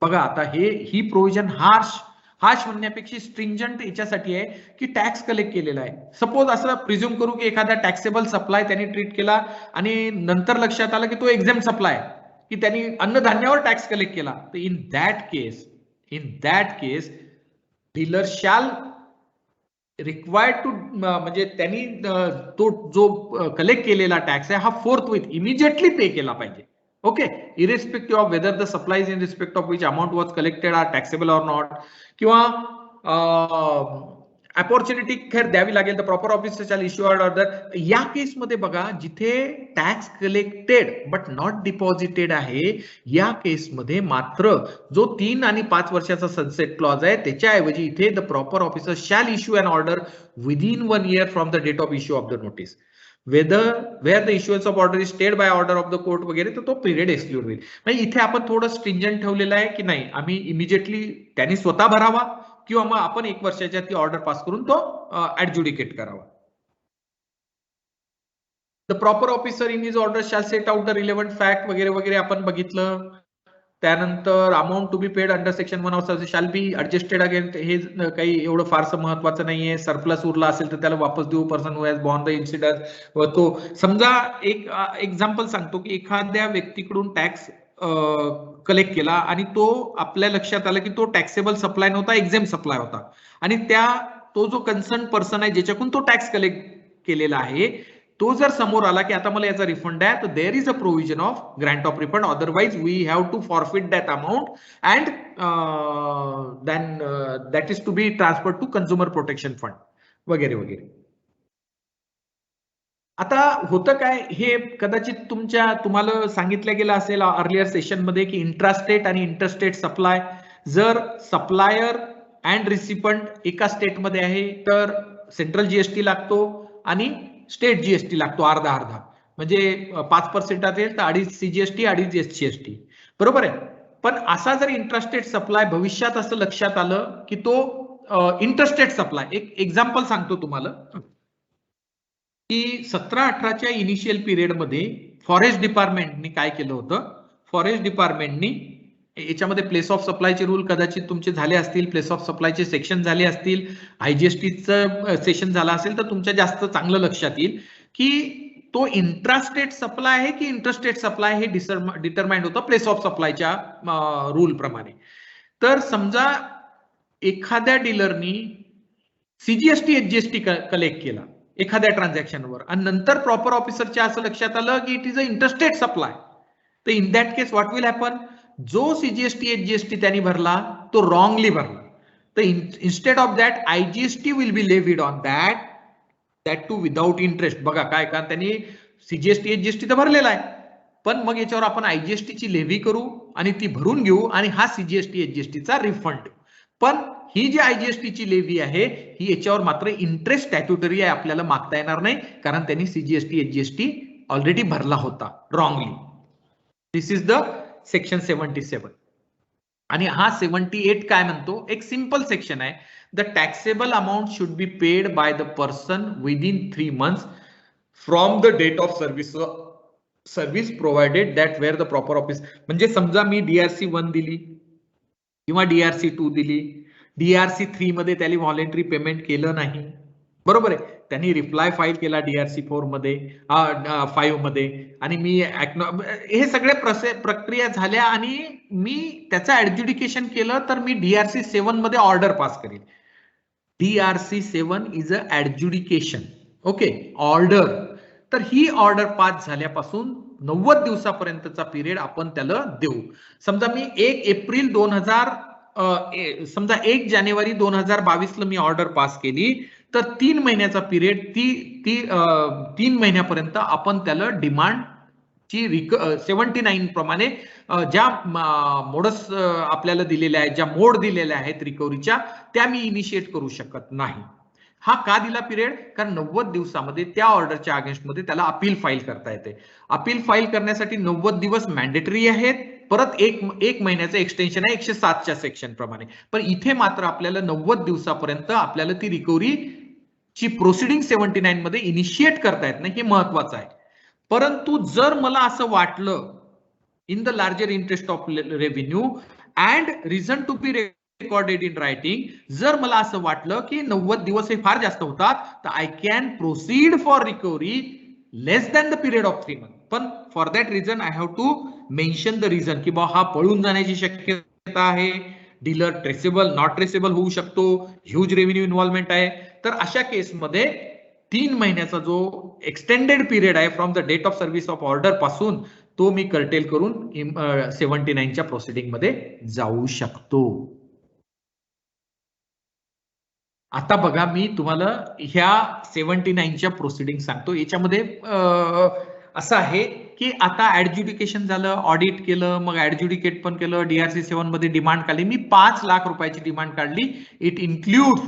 बघा आता ही प्रोव्हिजन हार्श म्हणण्यापेक्षा स्ट्रिंजंट याच्यासाठी आहे की टॅक्स कलेक्ट केलेला आहे. सपोज असं प्रिझ्युम करू की एखादा टॅक्सेबल सप्लाय त्यांनी ट्रीट केला आणि नंतर लक्षात आलं की तो एक्झेम्प्ट सप्लाय की त्यांनी अन्नधान्यावर टॅक्स कलेक्ट केला, तर in that case dealer shall required to, म्हणजे त्यांनी तो जो कलेक्ट केलेला टॅक्स आहे हा फोर्थविथ इमिजिएटली पे केला पाहिजे. Okay, irrespective of whether the supplies in respect of which amount was collected are taxable or not, किंवा अपॉर्च्युनिटी खैर द्यावी लागेल. The proper officer shall issue order. या केसमध्ये बघा जिथे tax collected but not deposited आहे, या केसमध्ये मात्र जो 3 आणि 5 वर्षाचा सनसेट क्लॉज आहे त्याच्याऐवजी इथे the proper officer shall issue an order within 1 year from the date of issue of the notice. Where the issuance of order is stayed by order of the court वगैरे, तर तो period exclude होईल. म्हणजे इथे आपण थोडं स्ट्रिंजंट ठेवलेलं आहे की नाही, आम्ही इमिजिएटली त्यांनी स्वतः भरावा किंवा मग आपण 1 वर्षाच्या ती ऑर्डर पास करून तो ऍडज्युडिकेट करावा. The proper officer in his order shall set out the relevant fact वगैरे वगैरे आपण बघितलं. त्यानंतर amount to be paid under section 1 of shall be adjusted again. हे काही एवढं फारसं महत्वाचं नाहीये. सरप्लस उरला असेल तर त्याला वापस देऊ. Person who has born the incidence. तो समजा एक एक्झाम्पल सांगतो की एखाद्या व्यक्तीकडून टॅक्स कलेक्ट केला आणि तो आपल्या लक्षात आलं की तो टॅक्सेबल सप्लाय नव्हता, एक्झेम्प्ट सप्लाय होता, आणि तो जो कन्सर्न पर्सन आहे ज्याच्याकडून तो टॅक्स कलेक्ट केलेला आहे तो जर समोर आला की आता मला याचा रिफंड आहे, तर there is a provision of grant of refund. Otherwise we have to forfeit that amount and then that is to be transfer to consumer protection fund वगैरे वगैरे. आता होतं काय, हे कदाचित तुम्हाला सांगितलं गेलं असेल अर्लियर सेशन मध्ये की इंट्रास्टेट आणि इंटरस्टेट सप्लाय, जर सप्लायर अँड रिसिपंट एका स्टेटमध्ये आहे तर सेंट्रल जीएसटी लागतो आणि स्टेट जीएसटी लागतो अर्धा अर्धा. म्हणजे 5% असेल तर 2.5 सीजीएसटी 2.5 एसजीएसटी, बरोबर आहे. पण असा जर इंट्रास्टेट सप्लाय भविष्यात असं लक्षात आलं की तो इंटरस्टेट सप्लाय, एक एक्झाम्पल सांगतो तुम्हाला की 17-18च्या इनिशियल पिरियड मध्ये फॉरेस्ट डिपार्टमेंटनी काय केलं होतं. फॉरेस्ट डिपार्टमेंटनी याच्यामध्ये प्लेस ऑफ सप्लायचे रूल कदाचित तुमचे झाले असतील, प्लेस ऑफ सप्लायचे सेक्शन झाले असतील, आयजीएसटीचं सेशन झालं असेल तर तुमच्या जास्त चांगलं लक्षात येईल की तो इंट्रास्टेट सप्लाय आहे की इंटरस्टेट सप्लाय हे डिटरमाइंड होतं प्लेस ऑफ सप्लायच्या रूल प्रमाणे. तर समजा एखाद्या डीलरनी सीजीएसटी एचजीएसटी कलेक्ट केला एखाद्या ट्रान्झॅक्शनवर आणि नंतर प्रॉपर ऑफिसरच्या असं लक्षात आलं की it is a interstate supply, तर in that case what will happen, जो सीजीएसटी एचजीएसटी त्यांनी भरला तो रॉंगली भरला, तर instead of that IGST will be levied on that too without interest. बघा काय, कारण त्यांनी सीजीएसटी एचजीएसटी तर भरलेला आहे, पण मग याच्यावर आपण आयजीएसटीची लेव्ही करू आणि ती भरून घेऊ आणि हा सीजीएसटी एचजीएसटीचा रिफंड. पण ही जी आयजीएसटीची लेव्ही आहे ही याच्यावर मात्र इंटरेस्ट स्टॅट्युटरी आहे, आपल्याला मागता येणार नाही कारण त्यांनी सीजीएसटी एचजीएसटी ऑलरेडी भरला होता wrongly. This is the section 77. आणि हा 78 काय म्हणतो, एक सिंपल सेक्शन आहे. The taxable amount should be paid by the person within 3 months from the date of service provided that where the proper office. म्हणजे समजा मी DRC 1 दिली किंवा DRC 2 दिली, DRC 3 मध्ये त्यांनी व्हॉलेंटरी पेमेंट केलं नाही, बरोबर आहे, त्यांनी रिप्लाय फाईल केला DRC 4 मध्ये 5 मध्ये आणि मी हे सगळे प्रक्रिया झाल्या आणि मी त्याचं ऍडज्युडिकेशन केलं, तर मी DRC 7 मध्ये ऑर्डर पास करेल. DRC 7 is a adjudication, okay, order. तर ही ऑर्डर पास झाल्यापासून 90 दिवसापर्यंतचा पिरियड आपण त्याला देऊ. समजा मी 1 जानेवारी 2022 ला मी ऑर्डर पास केली, तर 3 महिन्याचा पिरियड 3 महिन्यापर्यंत आपण त्याला डिमांडची 79 प्रमाणे ज्या मोडस आपल्याला दिलेल्या आहेत, ज्या मोड दिलेल्या आहेत रिकव्हरीच्या, त्या मी इनिशिएट करू शकत नाही. हा का दिला पिरियड, कारण 90 दिवसामध्ये त्या ऑर्डरच्या अगेन्स्टमध्ये त्याला अपील फाईल करता येते. अपील फाईल करण्यासाठी 90 दिवस मॅन्डेटरी आहेत, परत एक महिन्याचं एक्सटेन्शन आहे 107च्या सेक्शन प्रमाणे. पण इथे मात्र आपल्याला 90 दिवसापर्यंत आपल्याला ती रिकव्हरीची प्रोसिडिंग 79 मध्ये इनिशिएट करता येत नाही, हे महत्वाचं आहे. परंतु जर मला असं वाटलं in the larger interest of revenue and reason to be recorded in writing, जर मला असं वाटलं की 90 दिवस हे फार जास्त होतात, तर I can proceed for recovery less than the period of 3 months. पण for that reason I have to mention the reason की बा हा पळून जाण्याची शक्यता आहे, डीलर ट्रेसेबल नॉट ट्रेसेबल होऊ शकतो, ह्यूज रेव्हेन्यू इन्व्हॉल्वमेंट आहे. तर अशा केसमध्ये 3 महिन्याचा जो एक्सटेंडेड पिरियड आहे from the date of service of order पासून, तो मी कर्टेल करून 79च्या प्रोसिडिंग मध्ये जाऊ शकतो. आता बघा मी तुम्हाला ह्या 79च्या प्रोसिडिंग सांगतो. याच्यामध्ये असं आहे की आता ऍडज्युडिकेशन झालं, ऑडिट केलं, मग ऍडज्युडिकेट पण केलं, DRC 7 मध्ये डिमांड काढली. मी 5 लाख रुपयाची डिमांड काढली. इट इन्क्लूड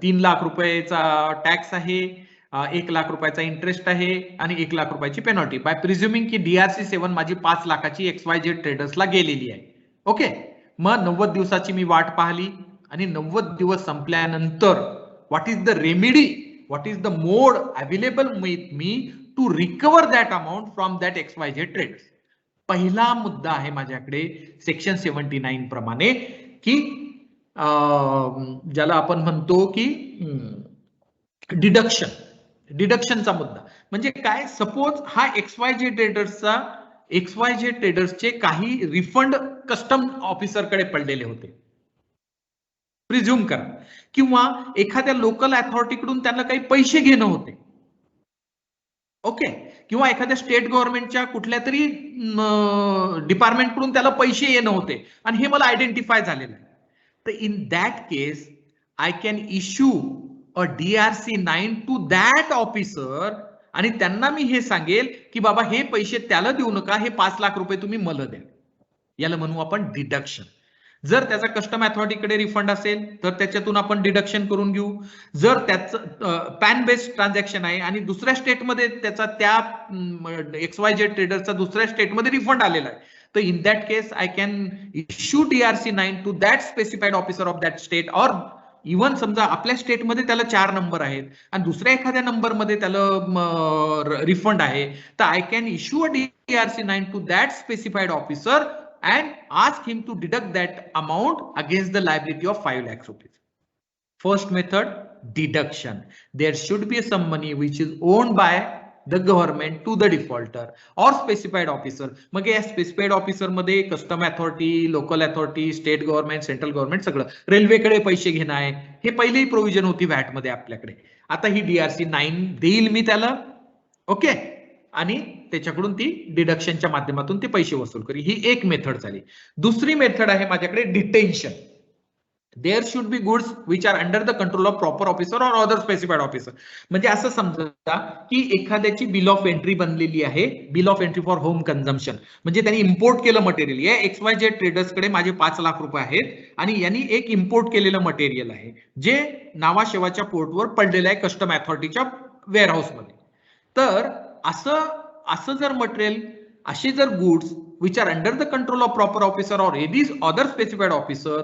3 लाख रुपयाचा टॅक्स आहे, 1 लाख रुपयाचा इंटरेस्ट आहे आणि 1 लाख रुपयाची पेनॉल्टी. बाय प्रिझ्युमिंग की DRC 7 माझी 5 लाखाची XYZ ट्रेडर्सला गेलेली आहे. ओके, मग 90 दिवसाची मी वाट पाहिली आणि 90 दिवस संपल्यानंतर what is the remedy, what is the mode available with मी to recover that amount from that XYZ traders. पहिला मुद्दा आहे माझ्याकडे सेक्शन 79 प्रमाणे की ज्याला आपण म्हणतो की डिडक्शनचा मुद्दा. म्हणजे काय, सपोज हा XYZ ट्रेडर्सचे काही रिफंड कस्टम ऑफिसरकडे पडलेले होते, प्रिझ्युम करा, किंवा एखाद्या लोकल अथॉरिटीकडून त्यांना काही पैसे घेणं होते. ओके, किंवा एखाद्या स्टेट गव्हर्नमेंटच्या कुठल्या तरी डिपार्टमेंटकडून त्याला पैसे येणं होते आणि हे मला आयडेंटिफाय झालेलं आहे. तर in that case I can issue a DRC 9 to that officer आणि त्यांना मी हे सांगेल की बाबा हे पैसे त्याला देऊ नका, हे 5 लाख रुपये तुम्ही मला द्या. याला म्हणू आपण डिडक्शन. जर त्याचा कस्टम अथॉरिटीकडे रिफंड असेल तर त्याच्यातून आपण डिडक्शन करून घेऊ. जर त्याचं पॅन बेस्ड ट्रान्झॅक्शन आहे आणि दुसऱ्या स्टेटमध्ये त्याचा त्या XYZ ट्रेडरचा दुसऱ्या स्टेटमध्ये रिफंड आलेला आहे, तर in that case I can issue DRC 9 to that specified officer of that state. Or even समजा आपल्या स्टेटमध्ये त्याला 4 नंबर आहेत आणि दुसऱ्या एखाद्या नंबरमध्ये त्याला रिफंड आहे, तर I can issue a DRC 9 to that specified officer and ask him to deduct that amount against the liability of 5 lakhs rupees. First method, deduction. There should be some money which is owned by the government to the defaulter or specified officer. मग या specified officer मध्ये custom authority, local authority, state government, central government सगळं, रेल्वेकडे पैसे घेणं आहे, हे पहिलेही provision होती VAT मध्ये आपल्याकडे. आता ही DRC 9 देईल मी त्याला. ओके, आणि त्याच्याकडून ती डिडक्शनच्या माध्यमातून ते पैसे वसूल करी. ही एक मेथड झाली. दुसरी मेथड आहे माझ्याकडे detention. There should be goods which are under the control of proper officer or other specified officer. म्हणजे असं समजा की एखाद्याची बिल ऑफ एंट्री बनलेली आहे, bill of entry for home consumption, म्हणजे त्यांनी इम्पोर्ट केलं मटेरियल. या XYZ ट्रेडर्सकडे माझे 5 लाख रुपये आहेत आणि यांनी एक इम्पोर्ट केलेलं मटेरियल आहे जे नावाशेवाच्या पोर्टवर पडलेलं आहे कस्टम अथॉरिटीच्या वेअरहाऊसमध्ये. तर असं जर मटेरियल, असे जर goods which are under the control of proper officer or any other specified officer,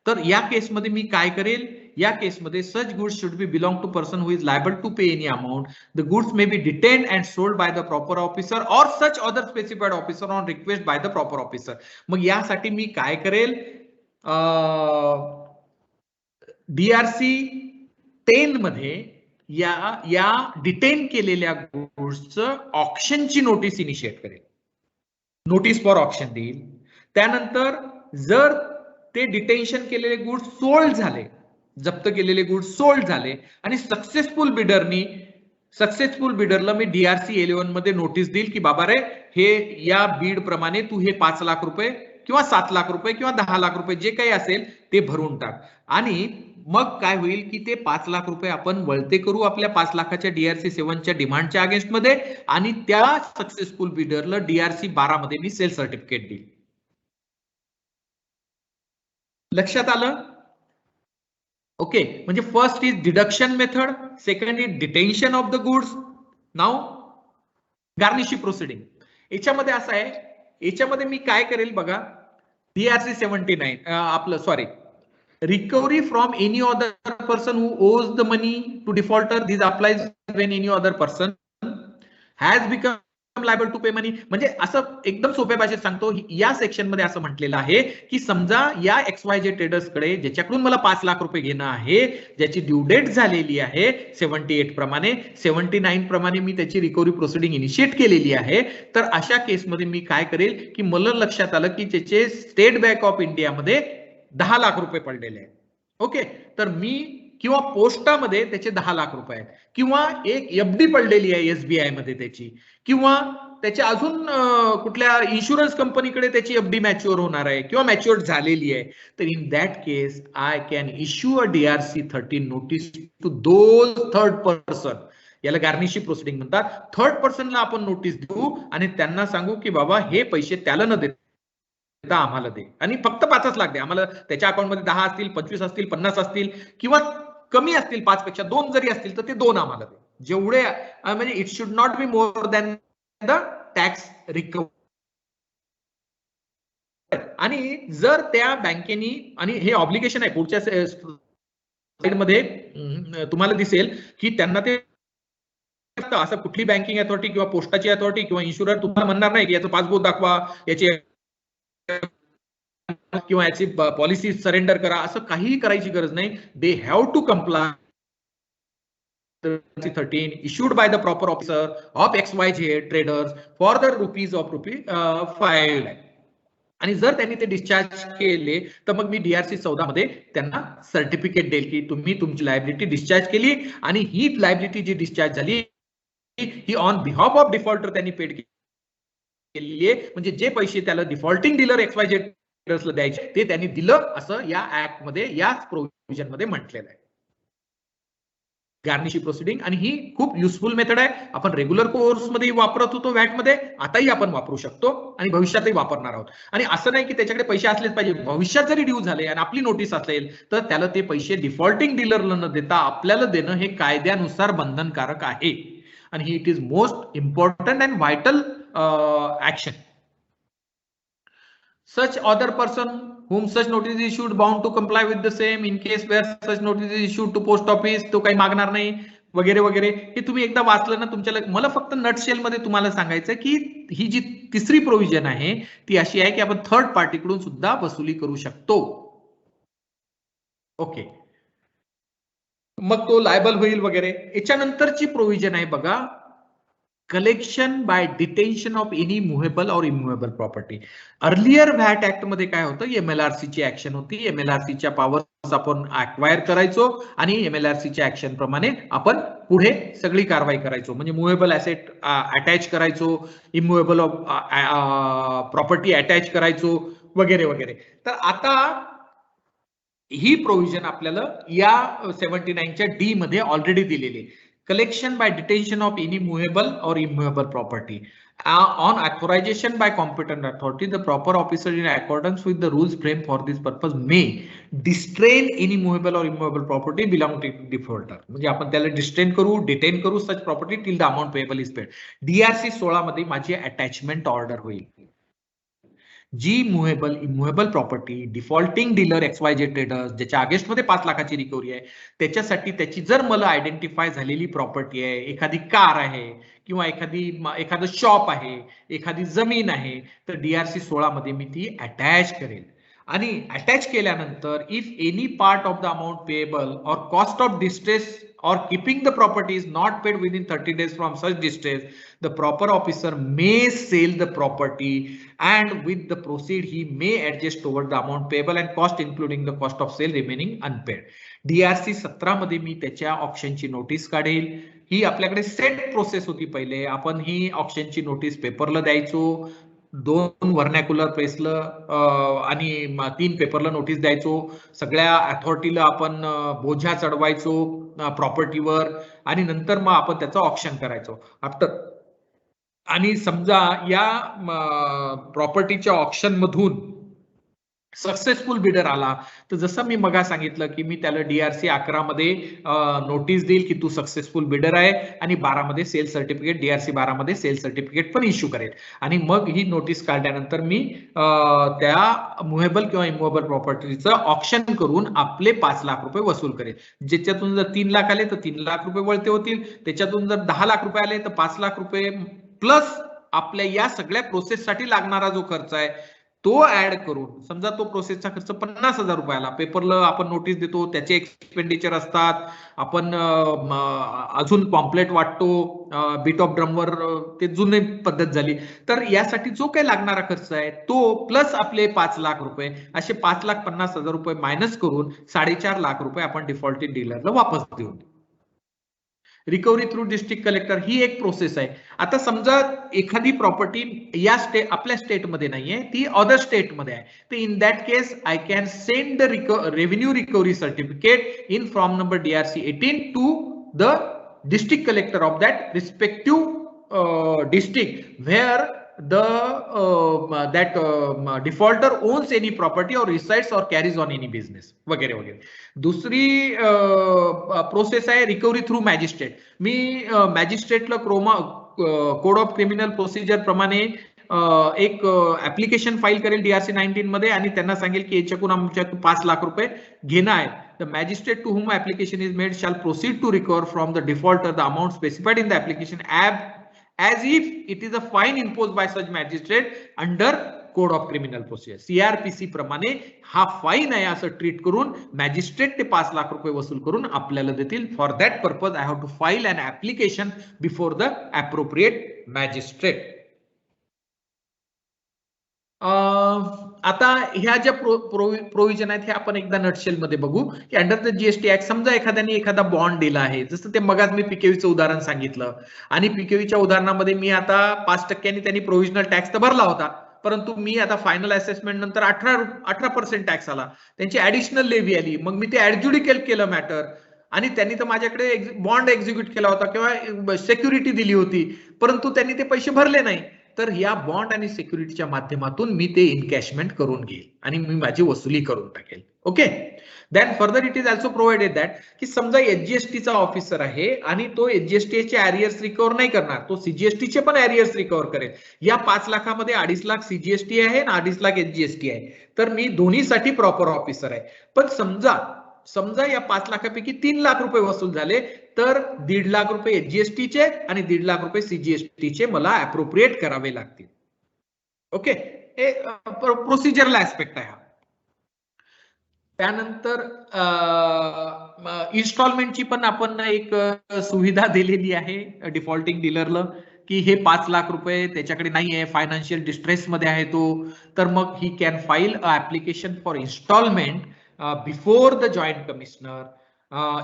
तर या केसमध्ये मी काय करेल, या केसमध्ये such goods should be belong to person who is liable to pay any amount. The goods may be detained and sold by the proper officer or such other specified officer on request by the proper officer. मग यासाठी मी काय करेल, DRC 10 मध्ये या detain केलेल्या गुड्सचं ऑक्शनची notice initiate करेल, notice for auction देईल. त्यानंतर जर ते डिटेन्शन केलेले गुड्स सोल्ड झाले, जप्त केलेले गुड्स सोल्ड झाले आणि सक्सेसफुल बिडरला मी DRC 11 मध्ये नोटीस देईल की बाबा रे, हे या बीड प्रमाणे तू हे 5 लाख रुपये किंवा 7 लाख रुपये किंवा 10 लाख रुपये जे काही असेल ते भरून टाक. आणि मग काय होईल की ते 5 लाख रुपये आपण वळते करू आपल्या 5 लाखाच्या DRC 7च्या डिमांडच्या अगेन्स्ट मध्ये आणि त्या सक्सेसफुल बिडरला DRC 12 मध्ये मी सेल सर्टिफिकेट देईल. लक्षात आलं? ओके, म्हणजे first is deduction method, second is detention of the goods. Now garnishee proceeding. याच्यामध्ये असं आहे, याच्यामध्ये मी काय करेल बघा, DRC 79 आपलं sorry, recovery from any other person who owes the money to defaulter. This applies when any other person has become liable to pay money. म्हणजे असं एकदम सोप्या भाषेत सांगतो, या सेक्शन मध्ये असं म्हटलेलं आहे की समजा या XYZ ट्रेडर्स कडे ज्याच्याकडून मला 5 लाख रुपये घेणं आहे, ज्याची ड्यू डेट झालेली आहे 78 प्रमाणे, 79 प्रमाणे मी त्याची रिकव्हरी प्रोसिडिंग इनिशिएट केलेली आहे, तर अशा केसमध्ये मी काय करेल की मला लक्षात आलं की त्याचे स्टेट बँक ऑफ इंडियामध्ये 10 लाख रुपये पडलेले आहेत. ओके, तर मी किंवा पोस्टामध्ये त्याचे 10 लाख रुपये आहेत, किंवा एक FD पडलेली आहे SBI मध्ये त्याची, किंवा त्याच्या अजून कुठल्या इन्शुरन्स कंपनीकडे त्याची एफडी मॅच्युअर होणार आहे किंवा मॅच्युअर झालेली आहे, तर in that case I can issue a DRC 13 notice to those third person. याला गार्निशिंग प्रोसिडिंग म्हणतात. थर्ड पर्सनला आपण नोटीस देऊ आणि त्यांना सांगू की बाबा हे पैसे त्याला न देता आम्हाला दे, आणि फक्त 5 लाख दे आम्हाला. त्याच्या अकाउंटमध्ये 10 असतील, 25 असतील, 50 असतील किंवा कमी असतील, 5 पेक्षा 2 जरी असतील तर ते 2 आम्हाला दे. जेवढे म्हणजे it should not be more than the tax recovery. आणि जर त्या बँकेनी, आणि हे ऑब्लिगेशन आहे, पुढच्या स्लाइडमध्ये तुम्हाला दिसेल की त्यांना ते असं कुठली बँकिंग अथॉरिटी किंवा पोस्टाची अथॉरिटी किंवा इन्शुरर तुम्हाला म्हणणार नाही की याचं पासबुक दाखवा, याची किंवा याची पॉलिसी सरेंडर करा, असं काहीही करायची गरज नाही. They have to comply 13 issued by the proper officer of XYZ traders for the rupees 5 lakh. आणि जर त्यांनी ते डिस्चार्ज केले तर मग मी DRC 14 मध्ये त्यांना सर्टिफिकेट देईल की तुम्ही तुमची लायबिलिटी डिस्चार्ज केली, आणि ही लायबिलिटी जी डिस्चार्ज झाली ही ऑन बिहाफ ऑफ डिफॉल्टर त्यांनी पेड केली आहे. म्हणजे जे पैसे त्याला डिफॉल्टिंग डीलर XYZ ट्रेडर्सला द्यायचे ते त्यांनी दिलं, असं या ऍक्ट मध्ये, या प्रोव्हिजन मध्ये म्हटलेलं आहे. गार्निशिंग प्रोसिडिंग, आणि ही खूप युजफुल मेथड आहे. आपण रेग्युलर कोर्स मध्ये वापरत होतो व्हॅट मध्ये, आताही आपण वापरू शकतो आणि भविष्यातही वापरणार आहोत. आणि असं नाही की त्याच्याकडे पैसे असलेच पाहिजे, भविष्यात जरी ड्यू झाले आणि आपली नोटीस असेल तर त्याला ते पैसे डिफॉल्टिंग डीलरला न देता आपल्याला देणं हे कायद्यानुसार बंधनकारक आहे. आणि ही it is most important and vital action. Such other person whom such notice is issued bound to comply with the same in case where such notice is issued to post office, तो काही मागणार नाही वगैरे वगैरे. हे तुम्ही एकदा वाचलं ना तुमच्याला. मला फक्त नटशेल मध्ये तुम्हाला सांगायचं की ही जी तिसरी प्रोव्हिजन आहे ती अशी आहे की आपण थर्ड पार्टीकडून सुद्धा वसुली करू शकतो. ओके, मग तो लायबल होईल वगैरे. याच्यानंतरची प्रोव्हिजन आहे बघा, collection bye detention of any movable और इमूव्हेबल प्रॉपर्टी. अर्लियर व्हॅट ऍक्ट मध्ये काय होतं, MLRC ची ऍक्शन होती. MLRC च्या पॉवर्स आपण अक्वायर करायचो आणि MLRC च्या ऍक्शन प्रमाणे आपण पुढे सगळी कारवाई करायचो. म्हणजे मुव्हेबल ऍसेट अटॅच करायचो, इमूव्हेबल प्रॉपर्टी अटॅच करायचो वगैरे वगैरे. तर आता ही प्रोव्हिजन आपल्याला या 79 च्या डी मध्ये ऑलरेडी दिलेली आहे. Collection by detention of any movable or immovable property on authorization by competent authority, the proper officer in accordance with the rules framed for this purpose may distrain any movable or immovable property belonging to defaulter. म्हणजे आपण त्याला डिस्ट्रेन करू, detain करू such property till the amount payable is paid. DRC 16 मध्ये माझी attachment order होईल. जी movable immovable property defaulting dealer XYZ traders ज्याच्या अगेन्स्ट मध्ये 5 लाखाची रिकव्हरी आहे, त्याच्यासाठी त्याची जर मला आयडेंटिफाय झालेली प्रॉपर्टी आहे, एखादी कार आहे किंवा एखादं शॉप आहे, एखादी जमीन आहे, तर DRC 16 मध्ये मी ती अटॅच करेल. आणि अटॅच केल्यानंतर if any part of the amount payable or cost of distress or keeping the property is not paid within 30 days from such distress, the proper officer may sell the property and with the proceed he may adjust toward the amount payable and cost including the cost of sale remaining unpaid. DRC 17 मध्ये मी त्याच्या ऑप्शनची notice काढेल. ही आपल्याकडे set process होती. पहिले आपण ही ऑप्शनची notice पेपरला द्यायचो, 2 vernacular प्रेसला आणि 3 पेपरला नोटीस द्यायचो. सगळ्या अथॉरिटीला आपण बोझा चढवायचो प्रॉपर्टीवर, आणि नंतर मग आपण त्याचं ऑप्शन करायचो आफ्टर. आणि समजा या प्रॉपर्टीच्या ऑप्शन मधून सक्सेसफुल बिडर आला तर जसं मी मगा सांगितलं की मी त्याला DRC 11 मध्ये नोटीस देईल की तू सक्सेसफुल बिडर आहे, आणि 12 मध्ये सेल सर्टिफिकेट, DRC 12 मध्ये सेल सर्टिफिकेट पण इश्यू करेल. आणि मग ही नोटीस काढल्यानंतर मी त्या मुव्हेबल किंवा इमूव्हेबल प्रॉपर्टीचं ऑप्शन करून आपले 5 लाख रुपये वसूल करेल. ज्याच्यातून जर 3 लाख आले तर 3 लाख रुपये वळते होतील, त्याच्यातून जर 10 लाख रुपये आले तर 5 लाख रुपये प्लस आपल्या या सगळ्या प्रोसेससाठी लागणारा जो खर्च आहे तो ऍड करून, समजा तो प्रोसेसचा खर्च 50,000 रुपये आला, पेपरला आपण नोटीस देतो, त्याचे एक्सपेंडिचर असतात, आपण अजून पॉम्पलेट वाटतो, बीट ऑफ ड्रमवर, ते जुनी पद्धत झाली. तर यासाठी जो काही लागणारा खर्च आहे तो प्लस आपले 5 लाख रुपये, असे 5,50,000 रुपये मायनस करून 4.5 लाख रुपये आपण डिफॉल्टेड डीलरला वापस देऊन. रिकव्हरी थ्रू डिस्ट्रिक्ट कलेक्टर ही एक प्रोसेस आहे. आता समजा एखादी प्रॉपर्टी या आपल्या स्टेटमध्ये नाहीये, ती अदर स्टेटमध्ये आहे, तर in that case I can send the revenue recovery certificate in form number DRC 18 to the district collector of that respective district where the defaulter owns any property or resides or carries on any business वगैरे वगैरे. दुसरी process आहे recovery through magistrate. मी मॅजिस्ट्रेटला code of criminal procedure प्रमाणे एक application file करेल DRC 19 मध्ये आणि त्यांना सांगेल की याच्याकडून आमच्या 5 लाख रुपये घेणं आहे. The magistrate to whom application is made shall proceed to recover from the defaulter the amount specified in the application as if it is a fine imposed by such magistrate under code of criminal procedure. CRPC प्रमाणे हा fine आहे असं treat करून magistrate ते 5 लाख रुपये वसूल करून आपल्याला देतील. For that purpose I have to file an application before the appropriate magistrate. आता ह्या ज्या प्रोव्हिजन आहेत हे आपण एकदा नटशेल मध्ये बघू की अंडर द जीएसटी ऍक्ट समजा एखाद्याने एखादा बॉन्ड दिला आहे, जसं ते मगाच मी पीकेव्हीचं उदाहरण सांगितलं आणि पीकेव्हीच्या उदाहरणामध्ये मी आता 5% त्यांनी प्रोव्हिजनल टॅक्स तर भरला होता, परंतु मी आता फायनल असेसमेंट नंतर 18% टॅक्स आला, त्यांची ऍडिशनल लेव्ही आली, मग मी ते ऍडज्युडिकेट केलं मॅटर आणि त्यांनी तर माझ्याकडे बॉन्ड एक्झिक्यूट केला होता किंवा सिक्युरिटी दिली होती, परंतु त्यांनी ते पैसे भरले नाही, तर या बॉन्ड आणि सिक्युरिटीच्या माध्यमातून मी ते इनकॅशमेंट करून घेईल आणि मी माझी वसुली करून टाकेल. Okay. Then further it is also provided that की समजा एचजीएसटीचा ऑफिसर आहे आणि तो एचजीएसटीचे एरियर्स रिकव्हर नाही करणार, तो सीजीएसटीचे पण एरियर्स रिकव्हर करेल. या 5 लाखामध्ये 2.5 लाख सीजीएसटी आहे आणि 2.5 लाख एचजीएसटी आहे, तर मी दोन्हीसाठी प्रॉपर ऑफिसर आहे. पण समजा या 5 लाखापैकी 3 लाख रुपये वसूल झाले, तर 1.5 लाख रुपये एचजीएसटीचे आणि 1.5 लाख रुपये सीजीएसटीचे मला अप्रोप्रिएट करावे लागतील. ओके. हे प्रोसिजरला ऍस्पेक्ट आहे. त्यानंतर इन्स्टॉलमेंटची पण आपण एक सुविधा दिलेली आहे डिफॉल्टिंग डीलरला की हे 5 लाख रुपये त्याच्याकडे नाही आहे, फायनान्शियल डिस्ट्रेस मध्ये आहे तो, तर मग he can file a application for instalment before the joint commissioner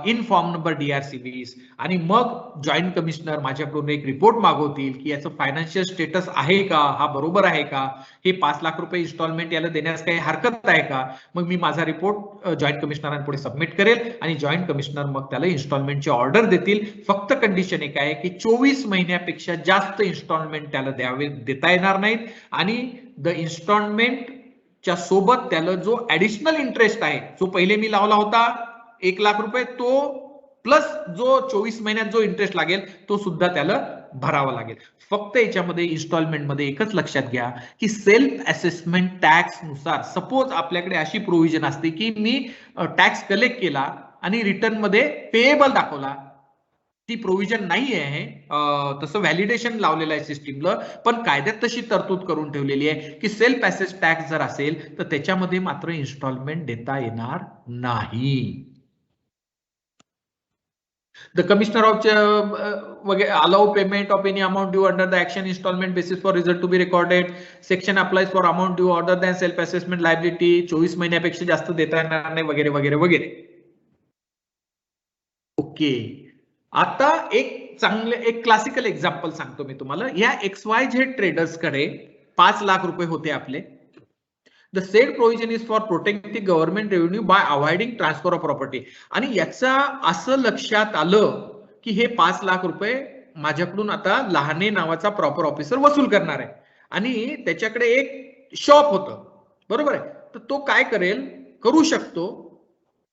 in form number DRC 20 आणि मग जॉईंट कमिशनर माझ्याकडून एक रिपोर्ट मागवतील की याचं फायनान्शियल स्टेटस आहे का, हा बरोबर आहे का, हे 5 लाख रुपये इन्स्टॉलमेंट याला देण्यास काही हरकत आहे का. मग मी माझा रिपोर्ट जॉईंट कमिशनरांपुढे सबमिट करेल आणि जॉईंट कमिशनर मग त्याला इन्स्टॉलमेंटची ऑर्डर देतील. फक्त कंडिशन एक आहे की 24 महिन्यापेक्षा जास्त इन्स्टॉलमेंट त्याला देता येणार नाहीत आणि द इन्स्टॉलमेंटच्या सोबत त्याला जो ऍडिशनल इंटरेस्ट आहे, जो पहिले मी लावला होता 1 लाख रुपये, तो प्लस जो 24 महिन्यात जो इंटरेस्ट लागेल तो सुद्धा त्याला भरावा लागेल. फक्त याच्यामध्ये इन्स्टॉलमेंट मध्ये एकच लक्षात घ्या की सेल्फ असेसमेंट टॅक्स नुसार सपोज आपल्याकडे अशी प्रोव्हिजन असते की मी टॅक्स कलेक्ट केला आणि रिटर्न मध्ये पेएबल दाखवला, ती प्रोव्हिजन नाही आहे, तसं व्हॅलिडेशन लावलेलं आहे सिस्टीमला, पण कायद्यात तशी तरतूद करून ठेवलेली आहे की सेल्फ असेस टॅक्स जर असेल तर त्याच्यामध्ये मात्र इन्स्टॉलमेंट देता येणार नाही. The commissioner of allow payment of any amount due under the action installment basis for result to be recorded. Section applies for amount due other than self assessment liability. 24 महिन्यापेक्षा जास्त देता येणार नाही वगैरे वगैरे वगैरे. ओके. आता एक क्लासिकल एक्झाम्पल सांगतो मी तुम्हाला. या XYZ ट्रेडर्स कडे 5 लाख रुपये होते आपले. The said provision is for protecting government revenue by avoiding transfer of property. आणि याचा असं लक्षात आलं की हे 5 लाख रुपये माझ्याकडून आता लहाने नावाचा प्रॉपर ऑफिसर वसूल करणार आहे आणि त्याच्याकडे एक शॉप होतं, बरोबर आहे. तर तो काय करू शकतो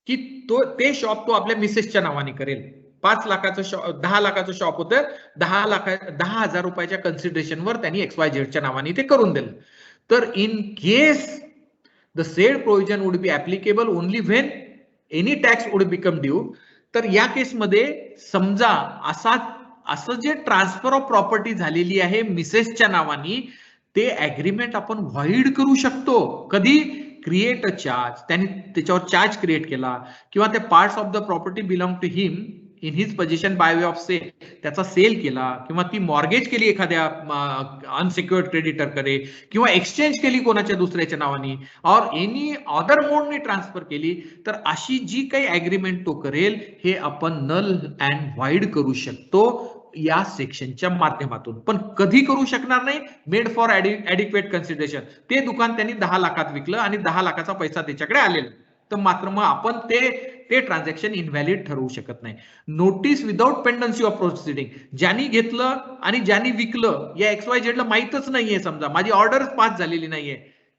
की ते शॉप तो आपल्या मिसेसच्या नावाने करेल. 5 लाखाचं 10 लाखाचं शॉप होतं, 10,000 रुपयाच्या कन्सिडरेशनवर त्यांनी XYZ नावाने ते करून दिलं. तर in case the said provision would be applicable only when any tax would become due. तर या केस मध्ये समजा असं जे ट्रान्सफर ऑफ प्रॉपर्टी झालेली आहे मिसेसच्या नावाने, ते अग्रीमेंट आपण व्हाईड करू शकतो. कधी? क्रिएट अ चार्ज, त्यांनी त्याच्यावर चार्ज क्रिएट केला किंवा ते parts of the property belong to him in his position by way of sale, त्याचा सेल केला किंवा ती मॉर्गेज केली एखाद्या अनसिक्युअर्ड क्रेडिटरकडे किंवा एक्सचेंज केली कोणाच्या दुसऱ्याच्या नावाने और एनी अदर मोडने ट्रान्सफर केली, तर अशी जी काही ऍग्रीमेंट तो करेल हे आपण नल अँड व्हाइड करू शकतो या सेक्शनच्या माध्यमातून. पण कधी करू शकणार नाही, मेड फॉर ॲडिक्वेट कन्सिडरेशन. ते दुकान त्यांनी 10 लाखात विकलं आणि 10 लाखाचा पैसा त्याच्याकडे आलेला, तर मात्र मग आपण ते ट्रान्झॅक्शन इनव्हॅलिड ठरवू शकत नाही. Notice without pendency of proceeding, ज्यांनी घेतलं आणि ज्यांनी विकलं या XYZ ला माहितच नाहीये, समजा माझी ऑर्डर पास झालेली नाहीये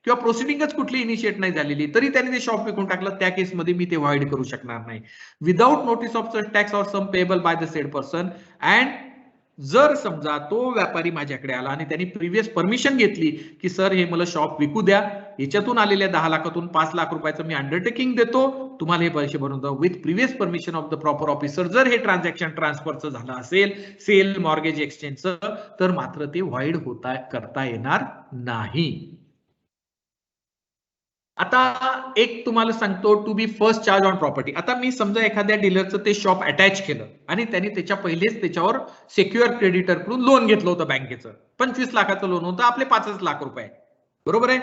किंवा प्रोसिडिंगच कुठली इनिशिएट नाही झालेली, तरी त्यांनी ते शॉप विकून टाकलं, त्या केसमध्ये मी ते व्हाईड करू शकणार नाही. Without notice of tax or sum payable by the said person, and जर समजा तो व्यापारी माझ्याकडे आला आणि त्यांनी प्रिव्हियस परमिशन घेतली की सर हे मला शॉप विकू द्या, याच्यातून आलेल्या 10 लाखातून 5 लाख रुपयाचं मी अंडरटेकिंग देतो, तुम्हाला हे पैसे भरून द्या with previous permission of the proper officer. जर हे ट्रान्झॅक्शन ट्रान्सफरचं झालं असेल, सेल मॉर्गेज एक्सचेंजचं, तर मात्र ते व्हाईड करता येणार नाही. आता एक तुम्हाला सांगतो, to be first charge on property. आता मी समजा एखाद्या डीलरचं ते शॉप अटॅच केलं आणि त्यांनी त्याच्या पहिलेच त्याच्यावर सेक्युअर क्रेडिटर कडून लोन घेतलं होतं बँकेचं, 25 लाखाचं लोन होतं, आपले 5 लाख रुपये, बरोबर आहे.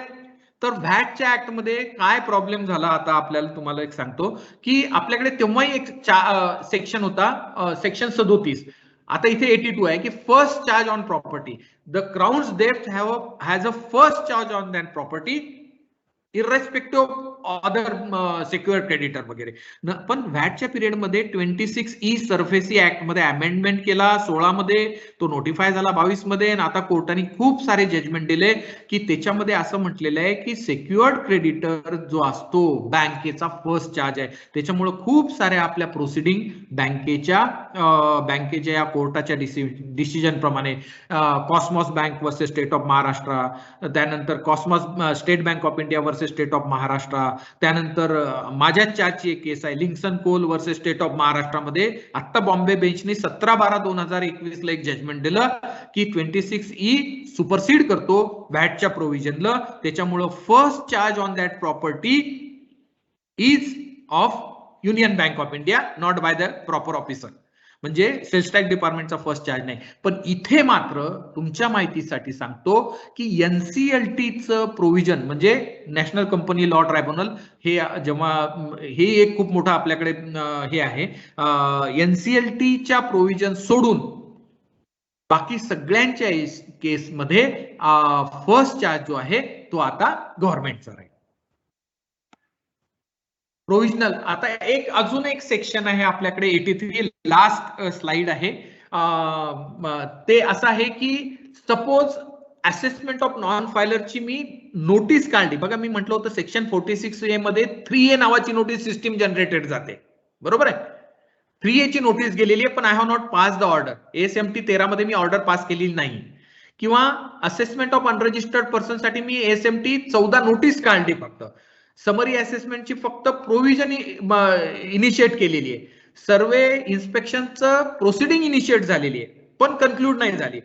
तर व्हॅटच्या ऍक्ट मध्ये काय प्रॉब्लेम झाला, आता आपल्याला तुम्हाला एक सांगतो की आपल्याकडे तेव्हाही एक सेक्शन होता, सेक्शन 37. आता इथे 82 आहे की first charge on property, the crown's डेब्ट has a first charge on that property irrespective of other secured creditor वगैरे. पण व्हॅटच्या पिरियडमध्ये 26E सरफेसी ऍक्ट मध्ये अमेंडमेंट केला, 16 मध्ये तो नोटिफाय झाला, 22 मध्ये, आणि आता कोर्टाने खूप सारे जजमेंट दिले की त्याच्यामध्ये असं म्हटलेलं आहे की सेक्युअर्ड क्रेडिटर जो असतो बँकेचा फर्स्ट चार्ज आहे. त्याच्यामुळे खूप साऱ्या आपल्या प्रोसिडिंग बँकेच्या या कोर्टाच्या डिसिजन प्रमाणे, Cosmos Bank versus state of Maharashtra, त्यानंतर Cosmos State Bank of India versus state of Maharashtra, त्यानंतर माझ्या चाची एक केस आहे Linkson Cole versus state of महाराष्ट्रामध्ये. आता बॉम्बे बेंचने 17/12/2021 ला एक जजमेंट दिलं की 26E सुपरसीड करतो व्हॅटच्या प्रोव्हिजनला. त्याच्यामुळे first charge on that property is of union bank of India, not bye the proper officer, म्हणजे सेल्स टॅक्स डिपार्टमेंटचा फर्स्ट चार्ज नाही. पण इथे मात्र तुमच्या माहितीसाठी सांगतो की NCLTचं प्रोव्हिजन म्हणजे नॅशनल कंपनी लॉ ट्रायब्युनल, हे जेव्हा हे एक खूप मोठा आपल्याकडे हे आहे, NCLTच्या प्रोव्हिजन सोडून बाकी सगळ्यांच्या केसमध्ये फर्स्ट चार्ज जो आहे तो आता गव्हर्नमेंटचा राहील. प्रोव्हिजनल. आता अजून एक सेक्शन आहे आपल्याकडे 83, लास्ट स्लाइड आहे, ते असं आहे की सपोज असेसमेंट ऑफ नॉन फायलरची मी नोटीस काढली. बघा मी म्हटलं होतं सेक्शन 46A मध्ये 3A नावाची नोटीस सिस्टीम जनरेटेड जाते, बरोबर आहे. 3A ची नोटीस गेलेली आहे, पण I have not pass the order. ASMT 13 मध्ये मी ऑर्डर पास केलेली नाही. किंवा असेसमेंट ऑफ अनरजिस्टर्ड पर्सन साठी मी ASMT 14 नोटीस काढली, फक्त समरी असेसमेंटची फक्त प्रोव्हिजन इनिशिएट केलेली आहे, सर्वे इन्स्पेक्शनचं प्रोसिडिंग इनिशिएट झालेली आहे पण कन्क्लूड नाही झाली.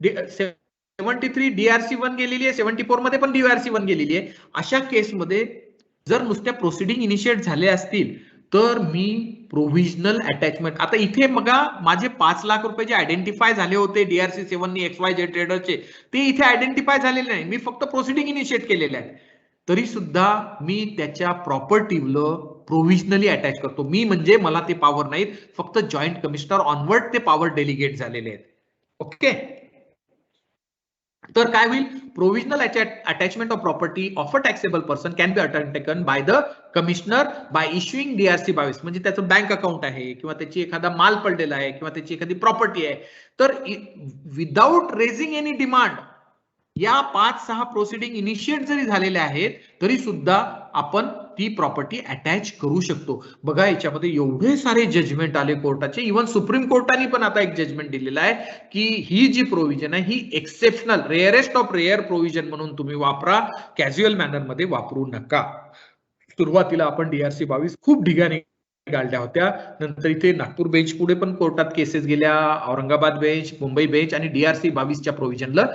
73 DRC1 गेलेली आहे, 74 मध्ये पण DRC1 गेलेली आहे. अशा केसमध्ये जर नुसत्या प्रोसिडिंग इनिशिएट झाले असतील तर मी प्रोव्हिजनल अटॅचमेंट, आता इथे बघा माझे 5 लाख रुपये जे आयडेंटिफाय झाले होते DRC7 नी XYZ ट्रेडरचे, ते इथे आयडेंटिफाय झालेले नाही, मी फक्त प्रोसिडिंग इनिशिएट केलेले आहे. तरी सुद्धा मी त्याच्या प्रॉपर्टीला प्रोव्हिजनली अटॅच करतो. मी म्हणजे मला ते पॉवर नाहीत, फक्त जॉईंट कमिशनर ऑनवर्ड ते पॉवर डेलिगेट झालेले आहेत. ओके, तर काय होईल, provisional attachment of property of a taxable person can be undertaken by the commissioner by issuing DRC22, म्हणजे त्याचं बँक अकाउंट आहे किंवा त्याची एखादा माल पडलेला आहे किंवा त्याची एखादी प्रॉपर्टी आहे, तर विदाउट रेझिंग एनी डिमांड या 5-6 प्रोसिडिंग इनिशिएट जरी झालेल्या आहेत तरी सुद्धा आपण ती प्रॉपर्टी अटॅच करू शकतो. बघा याच्यामध्ये एवढे सारे जजमेंट आले कोर्टाचे, इव्हन सुप्रीम कोर्टाने पण आता एक जजमेंट दिलेला आहे की ही जी प्रोव्हिजन आहे ही exceptional, rarest of rare provision म्हणून तुम्ही वापरा, कॅज्युअल मॅनर मध्ये वापरू नका. सुरुवातीला आपण DRC22 खूप ढिगाने गाळल्या होत्या. नंतर इथे नागपूर बेंच पुढे पण कोर्टात केसेस गेल्या, औरंगाबाद बेंच, मुंबई बेंच आणि DRC 22च्या प्रोव्हिजनला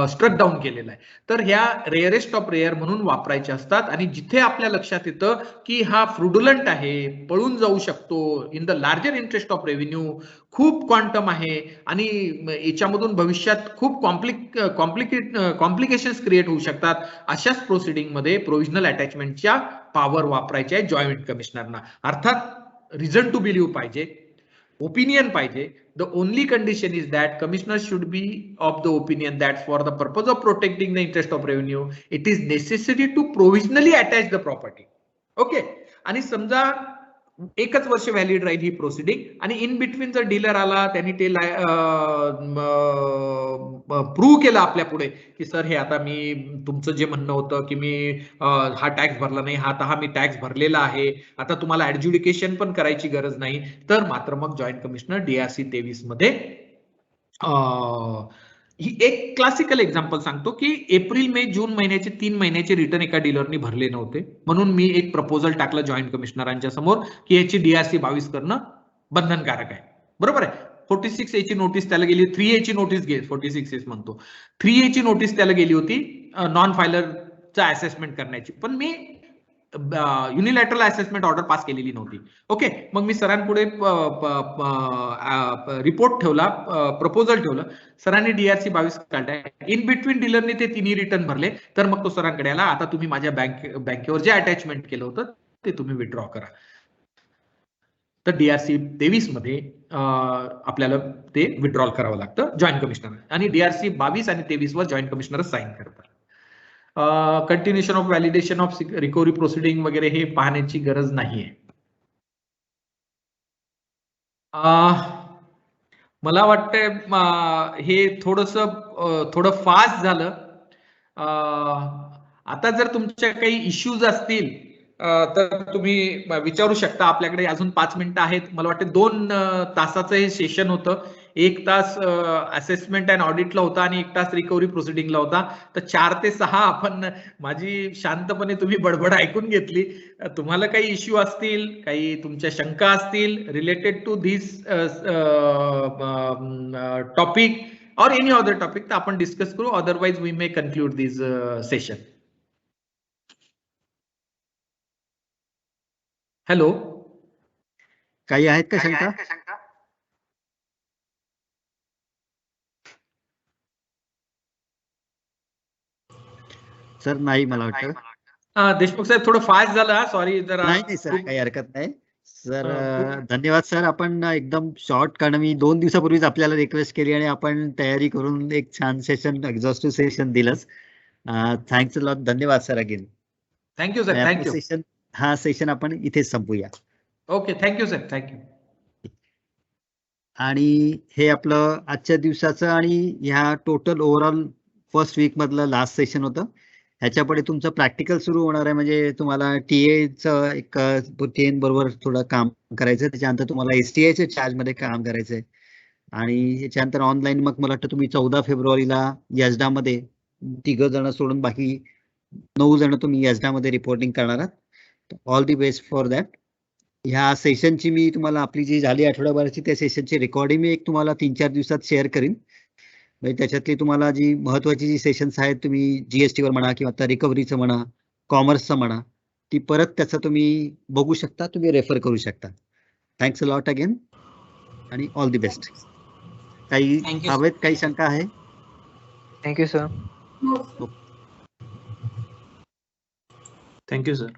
स्ट्रक डाऊन केलेलं आहे. तर ह्या रेअरेस्ट ऑफ रेअर म्हणून वापरायच्या असतात आणि जिथे आपल्या लक्षात येतं की हा फ्रुडुलंट आहे, पळून जाऊ शकतो, in the larger interest of revenue, खूप क्वांटम आहे आणि याच्यामधून भविष्यात खूप कॉम्प्लिकेशन्स क्रिएट होऊ शकतात, अशाच प्रोसिडिंग मध्ये प्रोव्हिजनल अटॅचमेंटच्या पॉवर वापरायची आहे जॉईंट कमिशनरना. अर्थात रिझन टू बिलीव्ह पाहिजे, ओपिनियन पाहिजे. The only condition is that commissioner should be of the opinion that for the purpose of protecting the interest of revenue it is necessary to provisionally attach the property. Okay. आणि समजा एकच वर्ष valid राहील ही proceeding आणि in between जर dealer आला, त्यांनी ते प्रूव्ह केलं आपल्या पुढे की सर हे आता मी तुमचं जे म्हणणं होतं की मी हा टॅक्स भरला नाही, हा मी टॅक्स भरलेला आहे, आता तुम्हाला ऍडज्युडिकेशन पण करायची गरज नाही, तर मात्र मग जॉईंट कमिशनर DRC 23 मध्ये ही एक क्लासिकल एक्झाम्पल सांगतो की एप्रिल मे जून महिन्याचे 3 महिन्याचे रिटर्न एका डीलरनी भरले नव्हते, म्हणून मी एक प्रपोजल टाकलं जॉईंट कमिशनरांच्या समोर की याची DRC 22 करणं बंधनकारक आहे. बरोबर आहे. 46A ची नोटीस त्याला गेली, 3A ची नोटीस 46A म्हणतो, 3A ची नोटीस त्याला गेली होती नॉन फायलरचा असेसमेंट करण्याची, पण मी युनिलॅटरल असेसमेंट ऑर्डर पास केलेली नव्हती. ओके. मग मी सरांपुढे रिपोर्ट ठेवला, प्रपोजल ठेवलं, सरांनी DRC 22 काढलाय, इन बिटवीन डीलरने ते तिन्ही रिटर्न भरले, तर मग तो सरांकडे आला, आता तुम्ही माझ्या बँकेवर जे अटॅचमेंट केलं होतं ते तुम्ही विथड्रॉ करा. तर DRC 23 मध्ये आपल्याला ते विथड्रॉल करावं लागतं जॉईंट कमिशनर, आणि DRC 22 आणि 23 वर जॉईंट कमिशनर साईन करतात. Continuation of validation of recovery proceeding वगैरे हे पाहण्याची गरज नाहीये. मला वाटतंय हे थोडं फास्ट झालं. आता जर तुमच्या काही इश्यूज असतील तर तुम्ही विचारू शकता. आपल्याकडे अजून 5 मिनिटं आहेत. मला वाटतं 2 तासाचं हे सेशन होतं. 1 तास असेसमेंट अँड ऑडिटला होता आणि 1 तास रिकव्हरी प्रोसिडिंगला होता. तर 4 ते 6 आपण माझी शांतपणे तुम्ही बडबड ऐकून घेतली. तुम्हाला काही इश्यू असतील, काही तुमच्या शंका असतील related to this topic or any other topic तर आपण डिस्कस करू. Otherwise we may conclude this session. Hello, काही आहेत का शंका? सर नाही, मला वाटतं. देशमुख साहेब थोडं फास्ट झालं, सॉरी जरा. नाही सर, काही हरकत नाही सर. धन्यवाद सर. आपण एकदम शॉर्ट, कारण मी 2 दिवसापूर्वीच आपल्याला रिक्वेस्ट केली आणि आपण तयारी करून एक छान सेशन, एक्झॉस्टिव्ह सेशन दिलंच. Thanks a lot. धन्यवाद sir again. Thank you sir. Thank you. Session, हा सेशन आपण इथेच संपूया. Okay, thank you sir. थँक्यू. आणि हे आपलं आजच्या दिवसाचं आणि ह्या टोटल ओव्हरऑल फर्स्ट वीक मधलं लास्ट सेशन होतं. ह्याच्यापुढे तुमचं प्रॅक्टिकल सुरू होणार आहे, म्हणजे तुम्हाला टीएचं एक टीएन बरोबर थोडं काम करायचं, त्याच्यानंतर तुम्हाला STIच्या चार्जमध्ये काम करायचंय आणि याच्यानंतर ऑनलाईन मग मला वाटतं तुम्ही 14 फेब्रुवारीला YASDAमध्ये 3 जण सोडून बाकी 9 जण तुम्ही YASDAमध्ये रिपोर्टिंग करणार आहात. All the best for that. ह्या सेशनची मी तुम्हाला आपली जी झाली आठवड्याभराची त्या सेशनची रेकॉर्डिंग मी एक तुम्हाला 3-4 दिवसात शेअर करीन. म्हणजे त्याच्यातली तुम्हाला जी महत्वाची जी सेशन्स आहेत, तुम्ही GST वर म्हणा किंवा आता रिकव्हरीचं म्हणा, कॉमर्सचं म्हणा, ती परत त्याचं तुम्ही बघू शकता, तुम्ही रेफर करू शकता. थँक्स अ लॉट अगेन आणि ऑल दी बेस्ट. काही हवेत, काही शंका आहे? Thank you sir. Thank you sir.